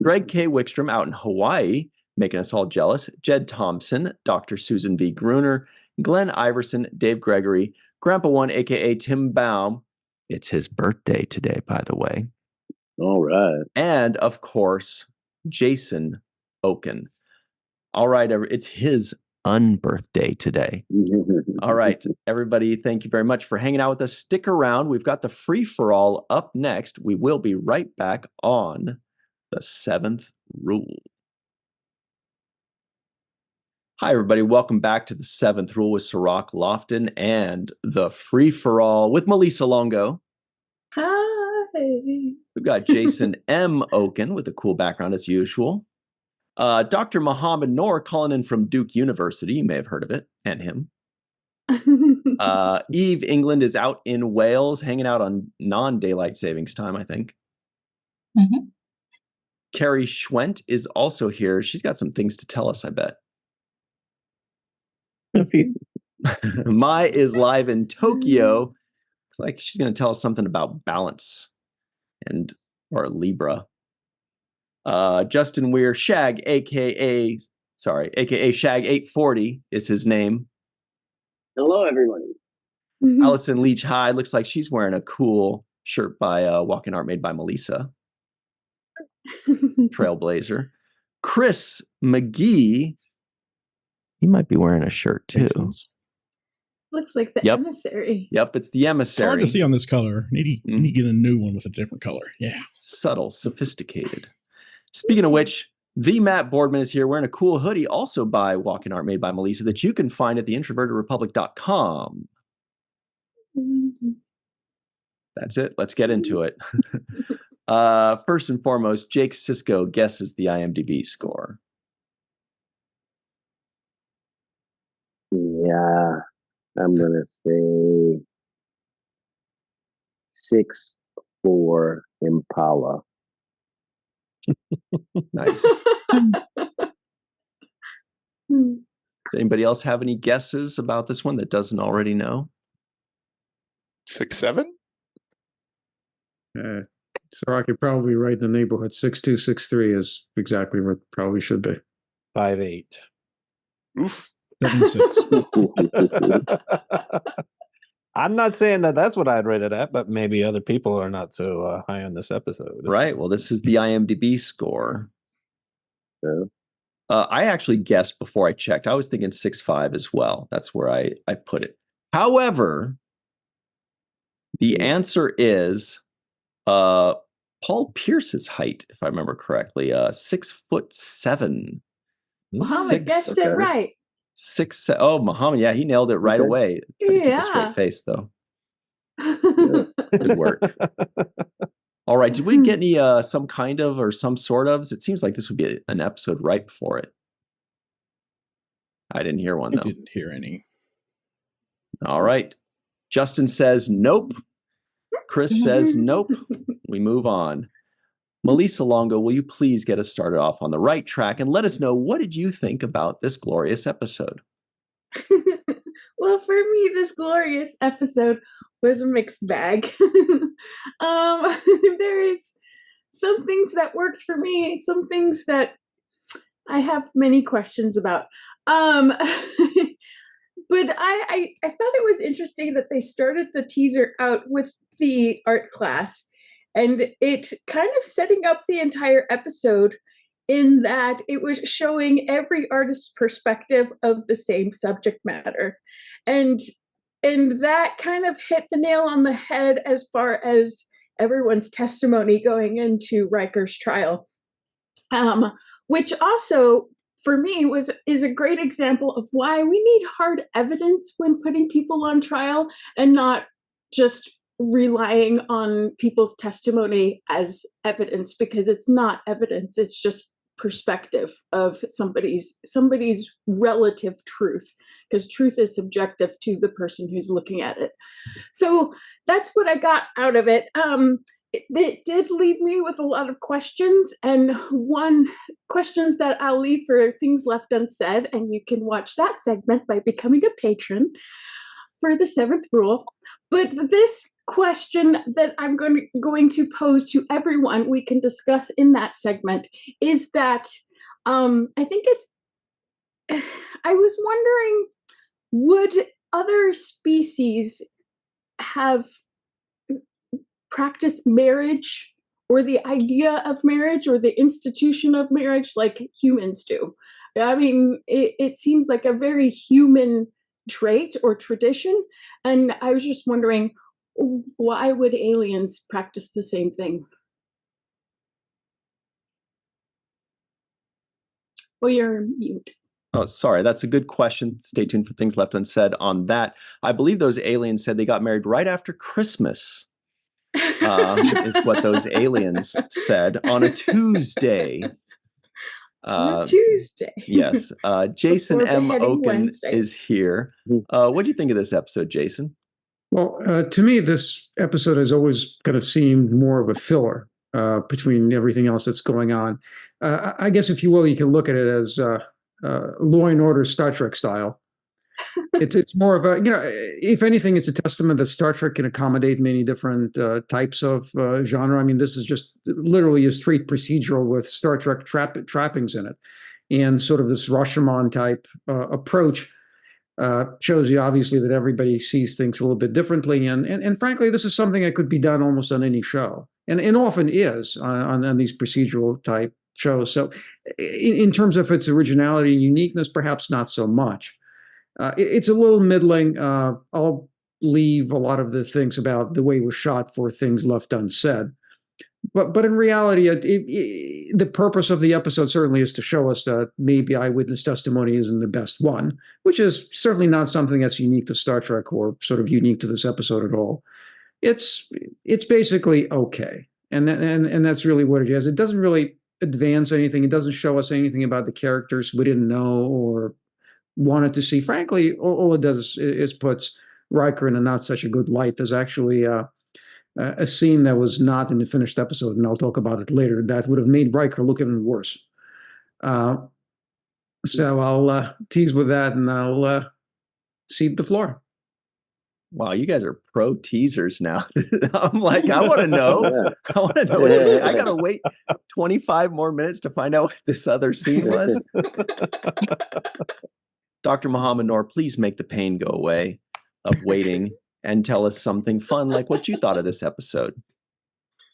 Greg K. Wickstrom out in Hawaii, making us all jealous, Jed Thompson, Dr. Susan V. Gruner, Glenn Iverson, Dave Gregory, Grandpa One, aka Tim Baum. It's his birthday today, by the way. All right. And of course, Jason Oken. All right, it's his unbirthday today. All right, everybody, thank you very much for hanging out with us. Stick around. We've got the free-for-all up next. We will be right back on the seventh rule. Hi, everybody. Welcome back to the seventh rule with Sirach Lofton and the free-for-all with Melissa Longo. Hi. We've got Jason M. Oken with a cool background as usual. Dr. Mohammed Noor calling in from Duke University. You may have heard of it, and him. Eve England is out in Wales, hanging out on non-daylight savings time, I think. Mm-hmm. Carrie Schwent is also here. She's got some things to tell us, I bet. Mai is live in Tokyo. Looks like she's going to tell us something about balance or Libra. Justin Weir, Shag, aka Shag 840 is his name. Hello, everybody. Allison Leach Hyde looks like she's wearing a cool shirt by Walking Art made by Melissa. Trailblazer. Chris McGee, he might be wearing a shirt too. Looks like the emissary. Yep, it's the emissary. It's hard to see on this color. Need to get a new one with a different color. Yeah. Subtle, sophisticated. Speaking of which, the Matt Boardman is here wearing a cool hoodie, also by Walking Art made by Melissa, that you can find at theintrovertedrepublic.com. That's it. Let's get into it. First and foremost, Jake Sisko guesses the IMDb score. Yeah, I'm going to say 6-4 Impala. Nice. Does anybody else have any guesses about this one that doesn't already know? 6-7? Sirach, you're probably right in the neighborhood. 6-2, 6-3 is exactly where it probably should be. 5-8. Oof. 7-6. I'm not saying that that's what I'd rate it at, but maybe other people are not so high on this episode. Right. Well, this is the IMDb score. Yeah. I actually guessed before I checked. I was thinking 6.5 as well. That's where I put it. However, the answer is Paul Pierce's height, if I remember correctly, 6'7". Muhammad guessed it right. Muhammad, yeah, he nailed it right away. Keep a straight face, though. Good work. All right, did we get any some kind of or some sort of? It seems like this would be an episode right before it. I didn't hear one, though. I didn't hear any. All right. Justin says nope. Chris says nope. We move on. Melissa Longo, will you please get us started off on the right track and let us know, what did you think about this glorious episode? Well, for me, this glorious episode was a mixed bag. There is some things that worked for me, some things that I have many questions about. But I thought it was interesting that they started the teaser out with the art class, and it kind of setting up the entire episode in that it was showing every artist's perspective of the same subject matter. And that kind of hit the nail on the head as far as everyone's testimony going into Riker's trial. Which also, for me, is a great example of why we need hard evidence when putting people on trial and not just relying on people's testimony as evidence, because it's not evidence, it's just perspective of somebody's relative truth, because truth is subjective to the person who's looking at it. So that's what I got out of it. It did leave me with a lot of questions, and questions that I'll leave for Things Left Unsaid, and you can watch that segment by becoming a patron for the 7th rule. But this question that I'm going to pose to everyone, we can discuss in that segment, is that I think I was wondering, would other species have practiced marriage or the idea of marriage or the institution of marriage like humans do? I mean, it seems like a very human trait or tradition, and I was just wondering, why would aliens practice the same thing? Well, you're mute. Oh, sorry. That's a good question. Stay tuned for Things Left Unsaid on that. I believe those aliens said they got married right after Christmas, is what those aliens said, on a Tuesday. On a Tuesday. Yes. Jason Before M. beheading Oken Wednesday. is here. What do you think of this episode, Jason? Well, to me, this episode has always kind of seemed more of a filler between everything else that's going on. I guess, if you will, you can look at it as Law and Order Star Trek style. It's more of a, if anything, it's a testament that Star Trek can accommodate many different types of genre. I mean, this is just literally a straight procedural with Star Trek trappings in it. And sort of this Rashomon type approach shows you, obviously, that everybody sees things a little bit differently. And frankly, this is something that could be done almost on any show, and often is on these procedural type shows. So in terms of its originality and uniqueness, perhaps not so much. It's a little middling. I'll leave a lot of the things about the way it was shot for Things Left Unsaid. But in reality, the purpose of the episode certainly is to show us that maybe eyewitness testimony isn't the best one, which is certainly not something that's unique to Star Trek or sort of unique to this episode at all. It's basically okay, and that's really what it is. It doesn't really advance anything. It doesn't show us anything about the characters we didn't know or wanted to see. Frankly, all it does is puts Riker in a not such a good light. There's actually a scene that was not in the finished episode, and I'll talk about it later, that would have made Riker look even worse. So I'll tease with that, and I'll cede the floor. Wow, you guys are pro teasers now. I'm like, I want to know. I want to know what this, I got to wait 25 more minutes to find out what this other scene was. Dr. Muhammad Noor, please make the pain go away of waiting and tell us something fun, like what you thought of this episode.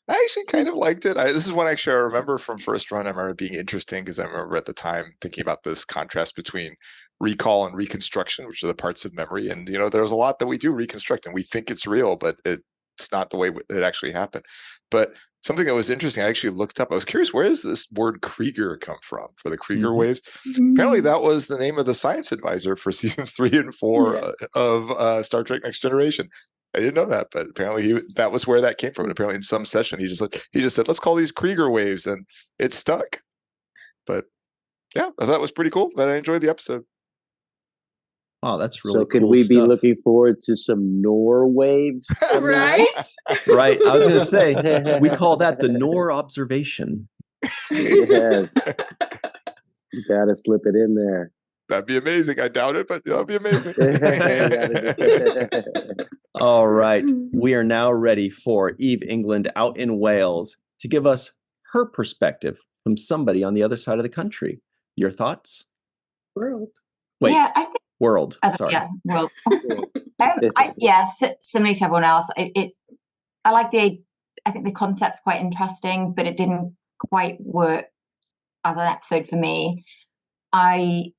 I actually kind of liked it. This is one actually I remember from first run. I remember it being interesting because I remember at the time thinking about this contrast between recall and reconstruction, which are the parts of memory. And, there's a lot that we do reconstruct and we think it's real, but it's not the way it actually happened. But something that was interesting, I actually looked up. I was curious, where does this word Krieger come from for the Krieger waves? Apparently, that was the name of the science advisor for seasons 3 and 4 of Star Trek Next Generation. I didn't know that, but apparently that was where that came from. And apparently, in some session, he just said, "Let's call these Krieger waves," and it stuck. But yeah, I thought it was pretty cool. But I enjoyed the episode. Oh, that's really so. Can cool we stuff. be looking forward to some Noor waves? Right? Right. I was going to say, we call that the Noor observation. Yes. You got to slip it in there. That'd be amazing. I doubt it, but that'd be amazing. All right. We are now ready for Eve England out in Wales to give us her perspective from somebody on the other side of the country. Your thoughts? World. Wait. Yeah, I think world. Sorry. Yeah, world. Similarly to everyone else, I like I think the concept's quite interesting, but it didn't quite work as an episode for me. I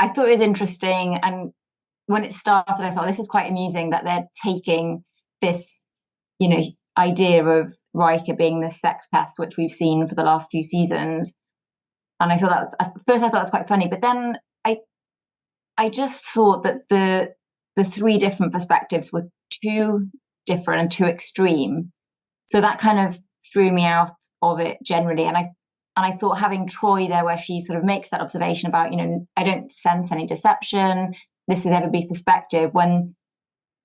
thought it was interesting, and when it started, I thought this is quite amusing that they're taking this, idea of Riker being this sex pest, which we've seen for the last few seasons. And I thought at first I thought it was quite funny, but then I just thought that the 3 different perspectives were too different and too extreme. So that kind of threw me out of it generally. And I thought having Troy there, where she sort of makes that observation about, I don't sense any deception. This is everybody's perspective. When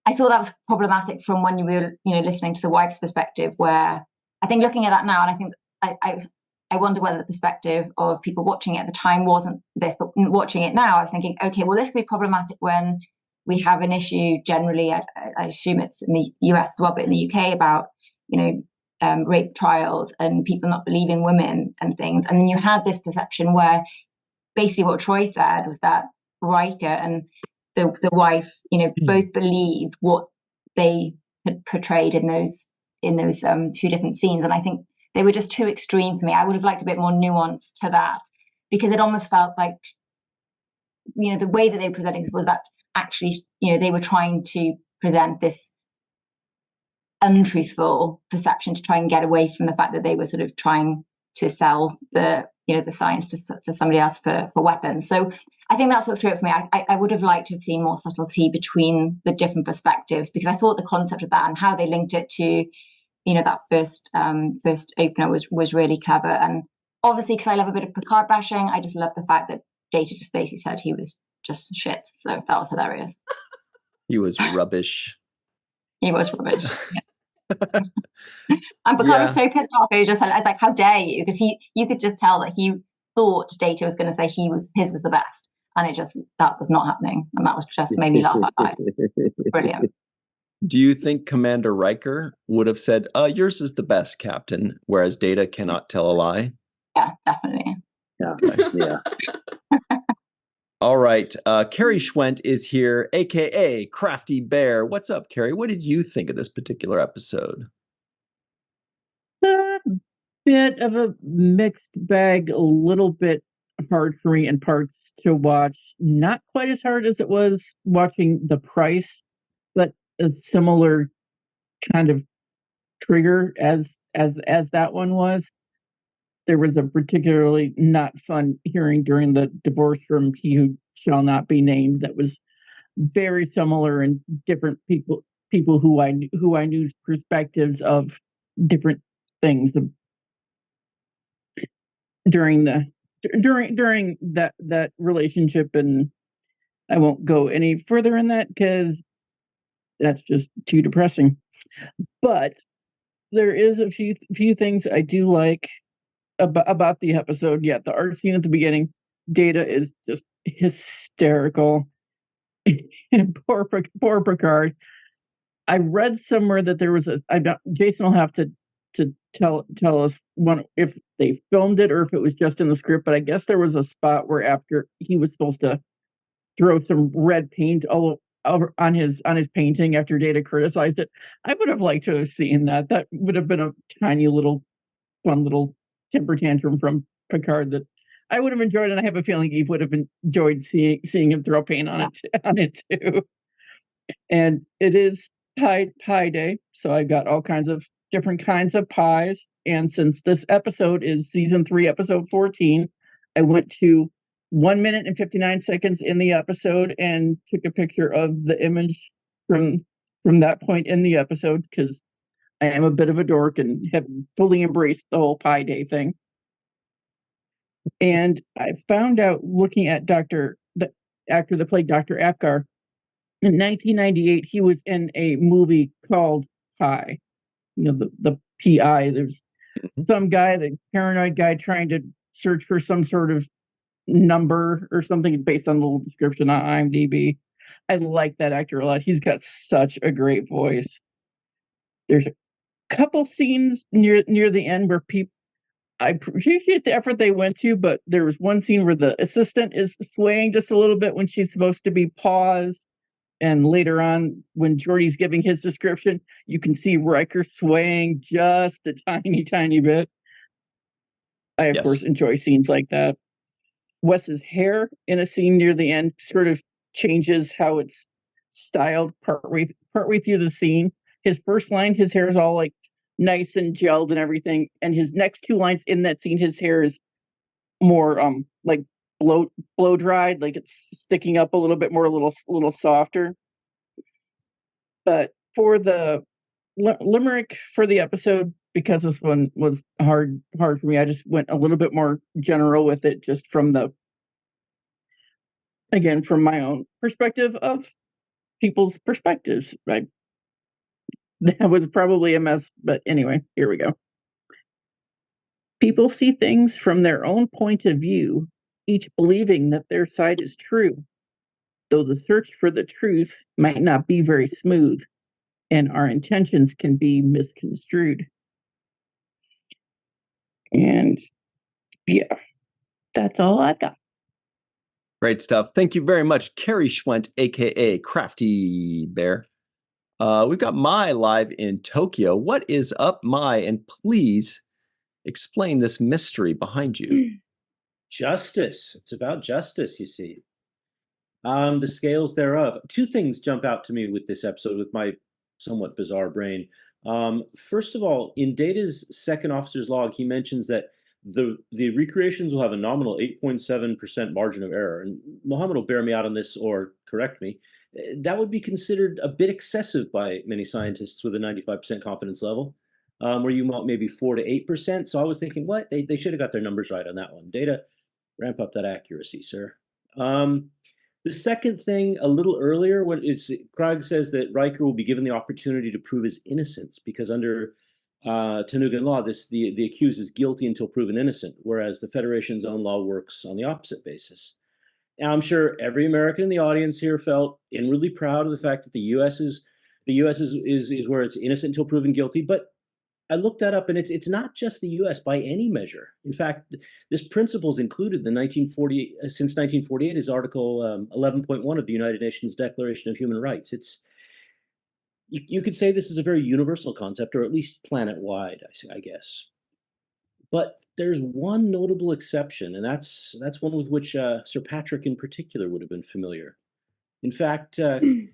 I thought that was problematic from when you were, listening to the wife's perspective, where I think looking at that now, and I think I wonder whether the perspective of people watching it at the time wasn't this, but watching it now, I was thinking, okay, well, this could be problematic when we have an issue generally. I assume it's in the US as well, but in the UK about, rape trials and people not believing women and things. And then you had this perception where basically what Troy said was that Riker and the wife, both believed what they had portrayed in those two different scenes. And I think they were just too extreme for me. I would have liked a bit more nuance to that, because it almost felt like, the way that they were presenting was that actually, they were trying to present this untruthful perception to try and get away from the fact that they were sort of trying to sell the science to somebody else for weapons. So I think that's what threw it for me. I would have liked to have seen more subtlety between the different perspectives, because I thought the concept of that and how they linked it to, that first opener was really clever. And obviously, because I love a bit of Picard bashing, I just love the fact that Data just basically said he was just shit. So that was hilarious. He was rubbish. He was rubbish. And Picard was so pissed off. He was just, I was like, how dare you? Because you could just tell that he thought Data was going to say his was the best. And that was not happening. And that was just made me laugh out loud. Brilliant. Do you think Commander Riker would have said, yours is the best, Captain, whereas Data cannot tell a lie? Yeah, definitely. Yeah. Yeah. All right. Carrie Schwent is here, a.k.a. Crafty Bear. What's up, Carrie? What did you think of this particular episode? A bit of a mixed bag, a little bit hard for me in parts to watch. Not quite as hard as it was watching The Price, but a similar kind of trigger as that one was. There was a particularly not fun hearing during the divorce from He Who Shall Not Be Named that was very similar, and different people who I knew perspectives of different things during that relationship. And I won't go any further in that because that's just too depressing. But there is a few things I do like about the episode. Yeah, the art scene at the beginning, Data is just hysterical. poor Picard. I read somewhere that there was Jason will have to tell us if they filmed it or if it was just in the script, but I guess there was a spot where after he was supposed to throw some red paint all over on his painting after Data criticized it. I would have liked to have seen that. That would have been a tiny little fun little temper tantrum from Picard that I would have enjoyed, and I have a feeling Eve would have enjoyed seeing him throw paint on it too. And it is pie day, so I got all kinds of different kinds of pies. And since this episode is season 3, episode 14, I went to 1 minute and 59 seconds in the episode and took a picture of the image from that point in the episode, because I am a bit of a dork and have fully embraced the whole Pi Day thing. And I found out, looking at the actor that played Dr. Apgar, in 1998, he was in a movie called Pi. The PI. There's some guy, the paranoid guy, trying to search for some sort of number or something based on the little description on IMDb. I like that actor a lot. He's got such a great voice. There's a couple scenes near the end where I appreciate the effort they went to, but there was one scene where the assistant is swaying just a little bit when she's supposed to be paused. And later on, when Geordi's giving his description, you can see Riker swaying just a tiny, tiny bit. I, of course, enjoy scenes like that. Wes's hair in a scene near the end sort of changes how it's styled partway through the scene. His first line, his hair is all like nice and gelled and everything, and his next 2 lines in that scene, his hair is more like blow dried, like it's sticking up a little bit more, a little softer. But for the limerick for the episode, because this one was hard for me, I just went a little bit more general with it, just from my own perspective of people's perspectives. Right? That was probably a mess, but anyway, here we go. People see things from their own point of view, each believing that their side is true, though the search for the truth might not be very smooth, and our intentions can be misconstrued. And yeah, that's all I've got. Great stuff. Thank you very much, Carrie Schwent, aka Crafty Bear. We've got Mai live in Tokyo. What is up, Mai? And please explain this mystery behind you. Justice. It's about justice, you see. The scales thereof. Two things jump out to me with this episode, with my somewhat bizarre brain. First of all, in Data's second officer's log, he mentions that the recreations will have a nominal 8.7% margin of error. And Mohammed will bear me out on this or correct me. That would be considered a bit excessive by many scientists with a 95% confidence level, where you want maybe 4 to 8%. So I was thinking, what? They should have got their numbers right on that one. Data, ramp up that accuracy, sir. The second thing, a little earlier, when Craig says that Riker will be given the opportunity to prove his innocence, because under Tanugan law, the accused is guilty until proven innocent, whereas the Federation's own law works on the opposite basis. Now, I'm sure every American in the audience here felt inwardly proud of the fact that the U.S. is where it's innocent until proven guilty, but I looked that up, and it's not just the U.S. by any measure. In fact, this principle is included in since 1948 is Article 11.1 of the United Nations Declaration of Human Rights. You could say this is a very universal concept, or at least planet-wide, I guess. But there's one notable exception, and that's one with which Sir Patrick in particular would have been familiar. In fact, sorry,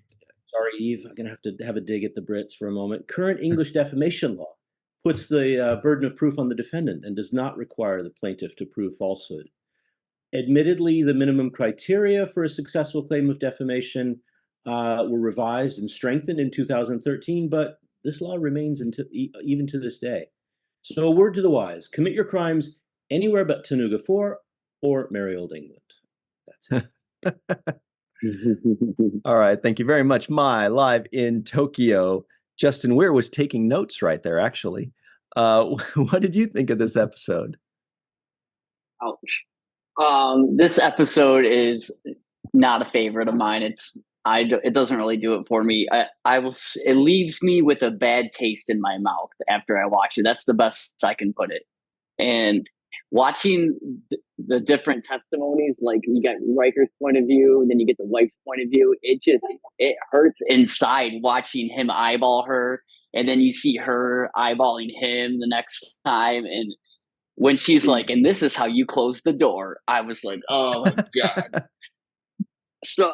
Eve, I'm going to have to have a dig at the Brits for a moment. Current English defamation law puts the burden of proof on the defendant and does not require the plaintiff to prove falsehood. Admittedly, the minimum criteria for a successful claim of defamation were revised and strengthened in 2013, but this law remains even to this day. So a word to the wise: commit your crimes anywhere but Tanuga 4 or merry old England. That's it. All right, thank you very much, Mai, live in Tokyo. Justin Weir was taking notes right there, actually. What did you think of this episode? Ouch. This episode is not a favorite of mine. It doesn't really do it for me. It leaves me with a bad taste in my mouth after I watch it. That's the best I can put it. And watching the different testimonies, like you got Riker's point of view, and then you get the wife's point of view. It hurts inside watching him eyeball her, and then you see her eyeballing him the next time. And when she's like, "And this is how you close the door," I was like, "Oh my god!" So,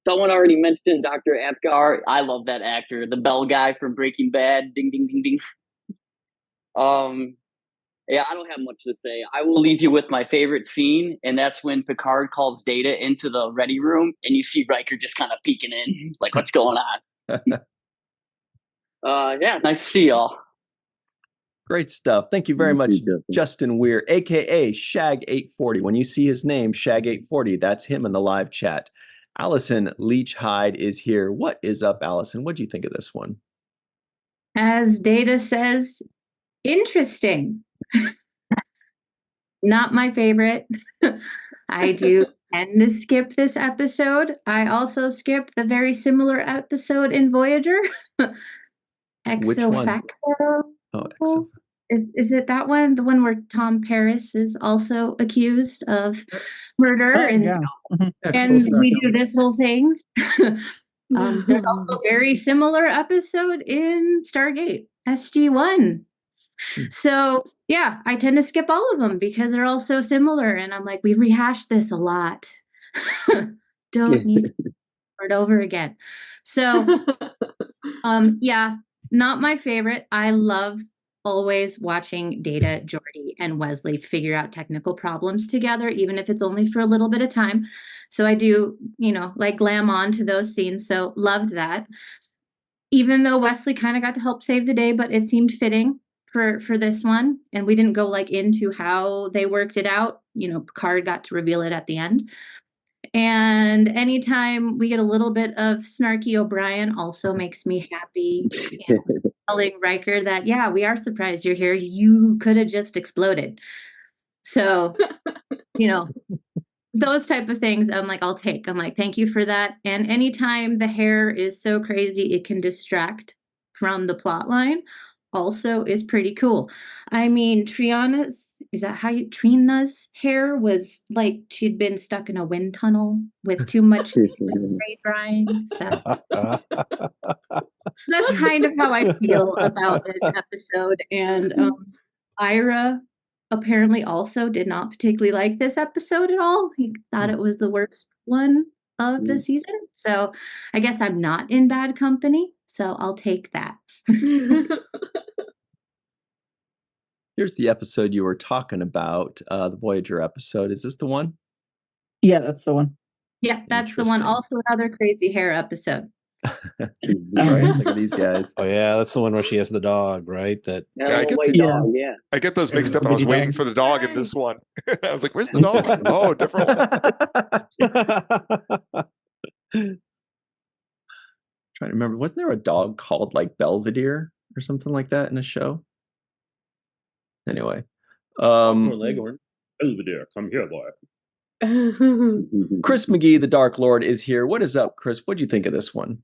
someone already mentioned Dr. Apgar. I love that actor, the bell guy from Breaking Bad. Ding ding ding ding. Yeah, I don't have much to say. I will leave you with my favorite scene, and that's when Picard calls Data into the ready room, and you see Riker just kind of peeking in, like, what's going on? Yeah, nice to see y'all. Great stuff. Thank you very much, Justin Weir, a.k.a. Shag840. When you see his name, Shag840, that's him in the live chat. Allison Leach Hyde is here. What is up, Allison? What do you think of this one? As Data says, interesting. Not my favorite. I do tend to skip this episode. I also skipped the very similar episode in Voyager. Which one? Exofacto. Oh, Exofacto. Is it that one? The one where Tom Paris is also accused of murder, and we do this whole thing. There's also a very similar episode in Stargate SG-1. So yeah, I tend to skip all of them because they're all so similar, and I'm like, we rehashed this a lot. Don't need to start over again. So yeah, not my favorite. I love always watching Data, Geordi, and Wesley figure out technical problems together, even if it's only for a little bit of time. So I do, like, glam on to those scenes. So loved that. even though Wesley kind of got to help save the day, but it seemed fitting for this one. And we didn't go like into how they worked it out. You know, Picard got to reveal it at the end. And anytime we get a little bit of snarky O'Brien also makes me happy. Telling Riker that, yeah, we are surprised you're here. You could have just exploded. So, you know, those type of things I'm like, I'll take. I'm like, thank you for that. And anytime the hair is so crazy it can distract from the plot line also is pretty cool. I mean, Trina's hair was like she'd been stuck in a wind tunnel with too much spray drying. So that's kind of how I feel about this episode. And Ira apparently also did not particularly like this episode at all. He thought it was the worst one of the season. So I guess I'm not in bad company. So I'll take that. Here's the episode you were talking about, the Voyager episode. Is this the one? Yeah, that's the one. Yeah, that's the one. Also another crazy hair episode. All right, look at these guys. Oh yeah, that's the one where she has the dog, right? That I get those mixed up. And I was waiting for the dog in this one. I was like, "Where's the dog?" Oh, different one. Trying to remember, wasn't there a dog called like Belvedere or something like that in a show? Anyway, Leghorn, Belvedere, come here, boy. Chris McGee, the Dark Lord, is here. What is up, Chris? What do you think of this one?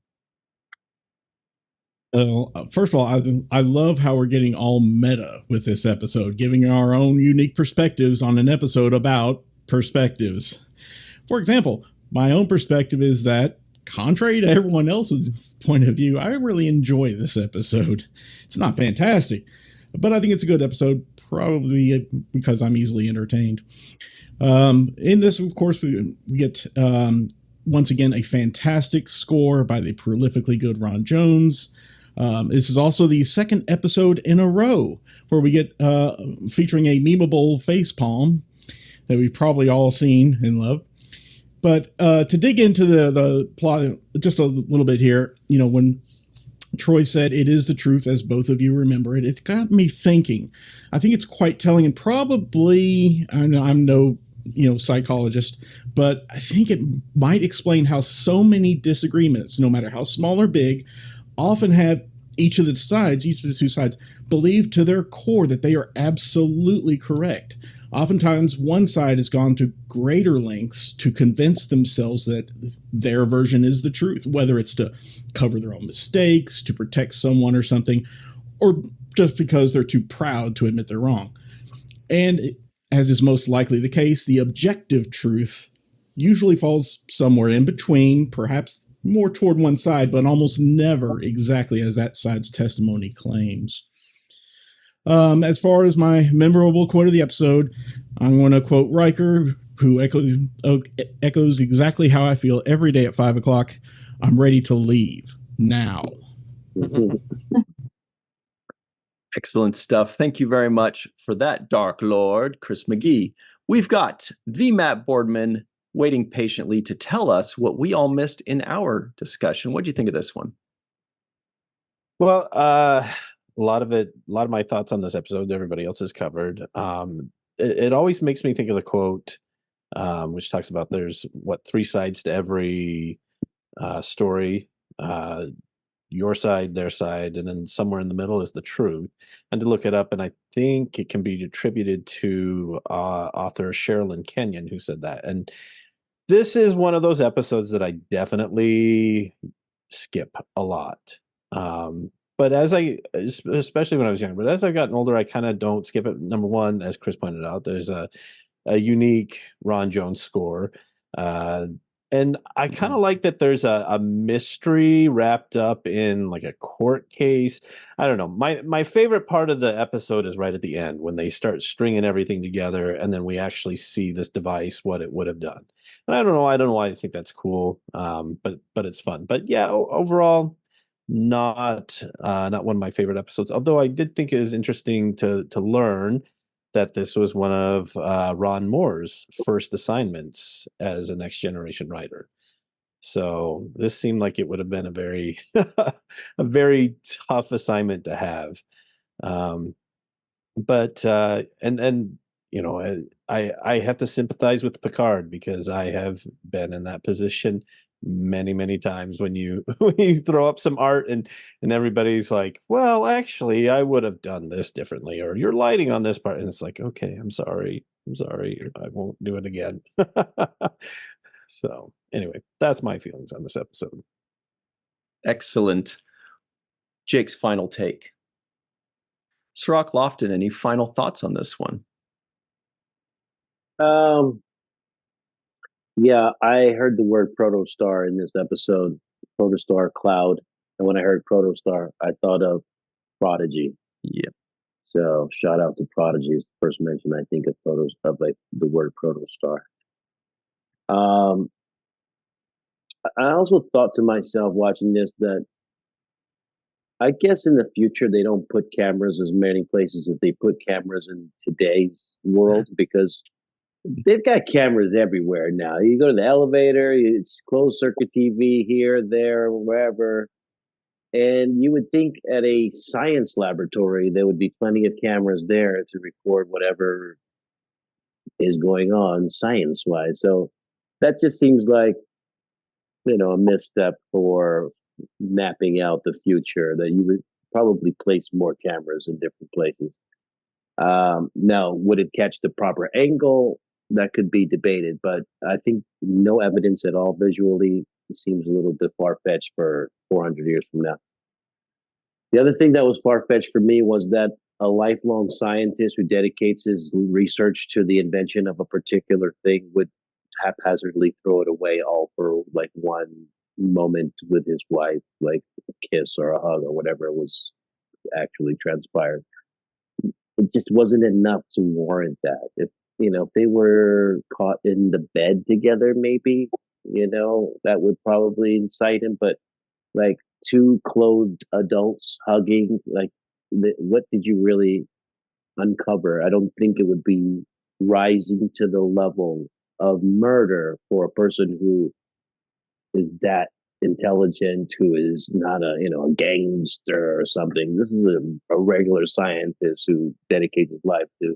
Well, first of all, I love how we're getting all meta with this episode, giving our own unique perspectives on an episode about perspectives. For example, my own perspective is that, contrary to everyone else's point of view, I really enjoy this episode. It's not fantastic, but I think it's a good episode, probably because I'm easily entertained. In this, of course, we get, once again, a fantastic score by the prolifically good Ron Jones. This is also the second episode in a row where we get featuring a memeable facepalm that we've probably all seen and loved. But to dig into the plot just a little bit here, you know, when Troy said it is the truth, as both of you remember it, it got me thinking. I think it's quite telling, and probably, I'm no psychologist, but I think it might explain how so many disagreements, no matter how small or big, often have each of the two sides believe to their core that they are absolutely correct. Oftentimes, one side has gone to greater lengths to convince themselves that their version is the truth, whether it's to cover their own mistakes, to protect someone or something, or just because they're too proud to admit they're wrong. And as is most likely the case, the objective truth usually falls somewhere in between, perhaps more toward one side, but almost never exactly as that side's testimony claims. As far as my memorable quote of the episode, I'm going to quote Riker, who echoes exactly how I feel every day at 5 o'clock. I'm ready to leave now. Excellent stuff. Thank you very much for that, Dark Lord, Chris McGee. We've got the Matt Boardman waiting patiently to tell us what we all missed in our discussion. What do you think of this one? Well, a lot of my thoughts on this episode, everybody else has covered. It always makes me think of the quote, which talks about there's 3 sides to every story. Your side, their side, and then somewhere in the middle is the truth. And to look it up, and I think it can be attributed to author Sherilyn Kenyon, who said that. And this is one of those episodes that I definitely skip a lot. But especially when I was younger, but as I've gotten older, I kind of don't skip it. Number one, as Chris pointed out, there's a unique Ron Jones score. And I kind of like that there's a mystery wrapped up in like a court case. I don't know. My favorite part of the episode is right at the end when they start stringing everything together and then we actually see this device, what it would have done. And I don't know why I think that's cool. But it's fun. But yeah, overall, not one of my favorite episodes. Although I did think it was interesting to learn that this was one of Ron Moore's first assignments as a Next Generation writer. So this seemed like it would have been a very a very tough assignment to have. But and you know, I have to sympathize with Picard because I have been in that position many times when you when you throw up some art and everybody's like, well, actually I would have done this differently, or you're lighting on this part, and it's like, okay, I'm sorry, I won't do it again. So anyway, that's my feelings on this episode. Excellent. Jake's final take. Sirach Lofton, any final thoughts on this one? Yeah, I heard the word protostar in this episode, protostar cloud. And when I heard protostar, I thought of Prodigy. Yep. So shout out to Prodigy is the first mention I think of photos of like the word protostar. I also thought to myself watching this that I guess in the future they don't put cameras as many places as they put cameras in today's world because they've got cameras everywhere now. You go to the elevator, it's closed circuit TV here, there, wherever. And you would think at a science laboratory there would be plenty of cameras there to record whatever is going on science wise. So that just seems like, a misstep for mapping out the future, that you would probably place more cameras in different places. Now, would it catch the proper angle? That could be debated, but I think no evidence at all visually seems a little bit far fetched for 400 years from now. The other thing that was far fetched for me was that a lifelong scientist who dedicates his research to the invention of a particular thing would haphazardly throw it away all for like one moment with his wife, like a kiss or a hug or whatever was actually transpired. It just wasn't enough to warrant that. If they were caught in the bed together, maybe, that would probably incite him. But like two clothed adults hugging, like what did you really uncover? I don't think it would be rising to the level of murder for a person who is that intelligent, who is not a gangster or something. This is a regular scientist who dedicates his life to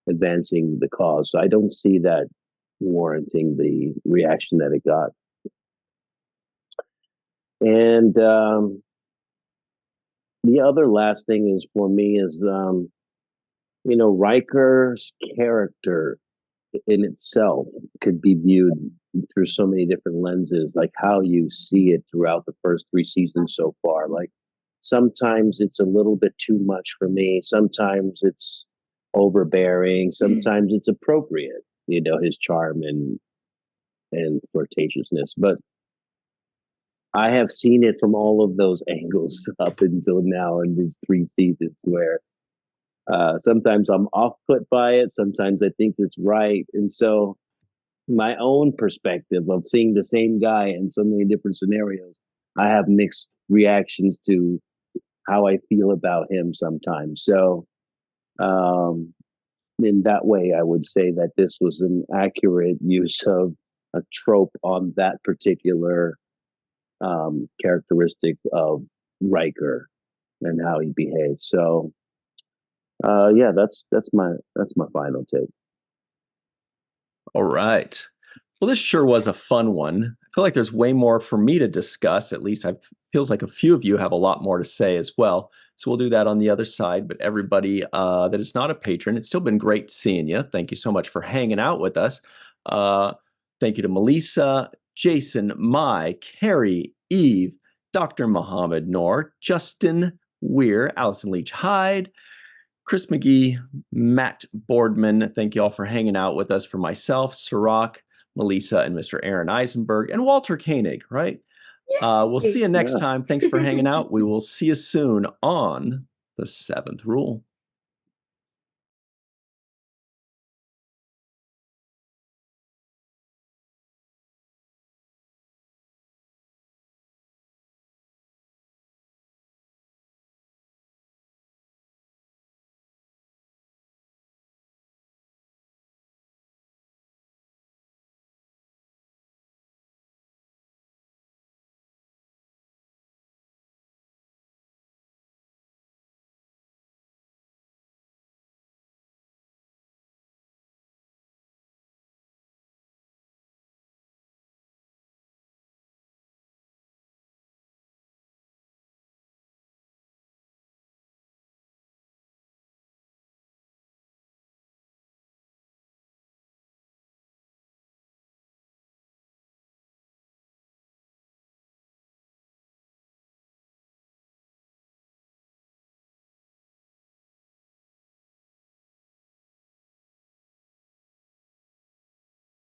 advancing the cause. So I don't see that warranting the reaction that it got. And the other last thing is for me is, Riker's character in itself could be viewed through so many different lenses, like how you see it throughout the first 3 seasons so far. Like sometimes it's a little bit too much for me. Sometimes it's overbearing. Sometimes it's appropriate, his charm and flirtatiousness. But I have seen it from all of those angles up until now in these 3 seasons where sometimes I'm off put by it. Sometimes I think it's right. And so my own perspective of seeing the same guy in so many different scenarios, I have mixed reactions to how I feel about him sometimes. So in that way, I would say that this was an accurate use of a trope on that particular characteristic of Riker and how he behaves. So yeah, that's my final take. All right. Well, this sure was a fun one. I feel like there's way more for me to discuss. At least it feels like a few of you have a lot more to say as well. So we'll do that on the other side. But everybody that is not a patron, it's still been great seeing you. Thank you so much for hanging out with us. Thank you to Melissa, Jason, Mai, Carrie, Eve, Dr. Muhammad Noor, Justin Weir, Allison Leach Hyde, Chris McGee, Matt Boardman. Thank you all for hanging out with us. For myself, Sirach, Melissa, and Mr. Aaron Eisenberg, and Walter Koenig, right? We'll see you next time. Thanks for hanging out. We will see you soon on The Seventh Rule.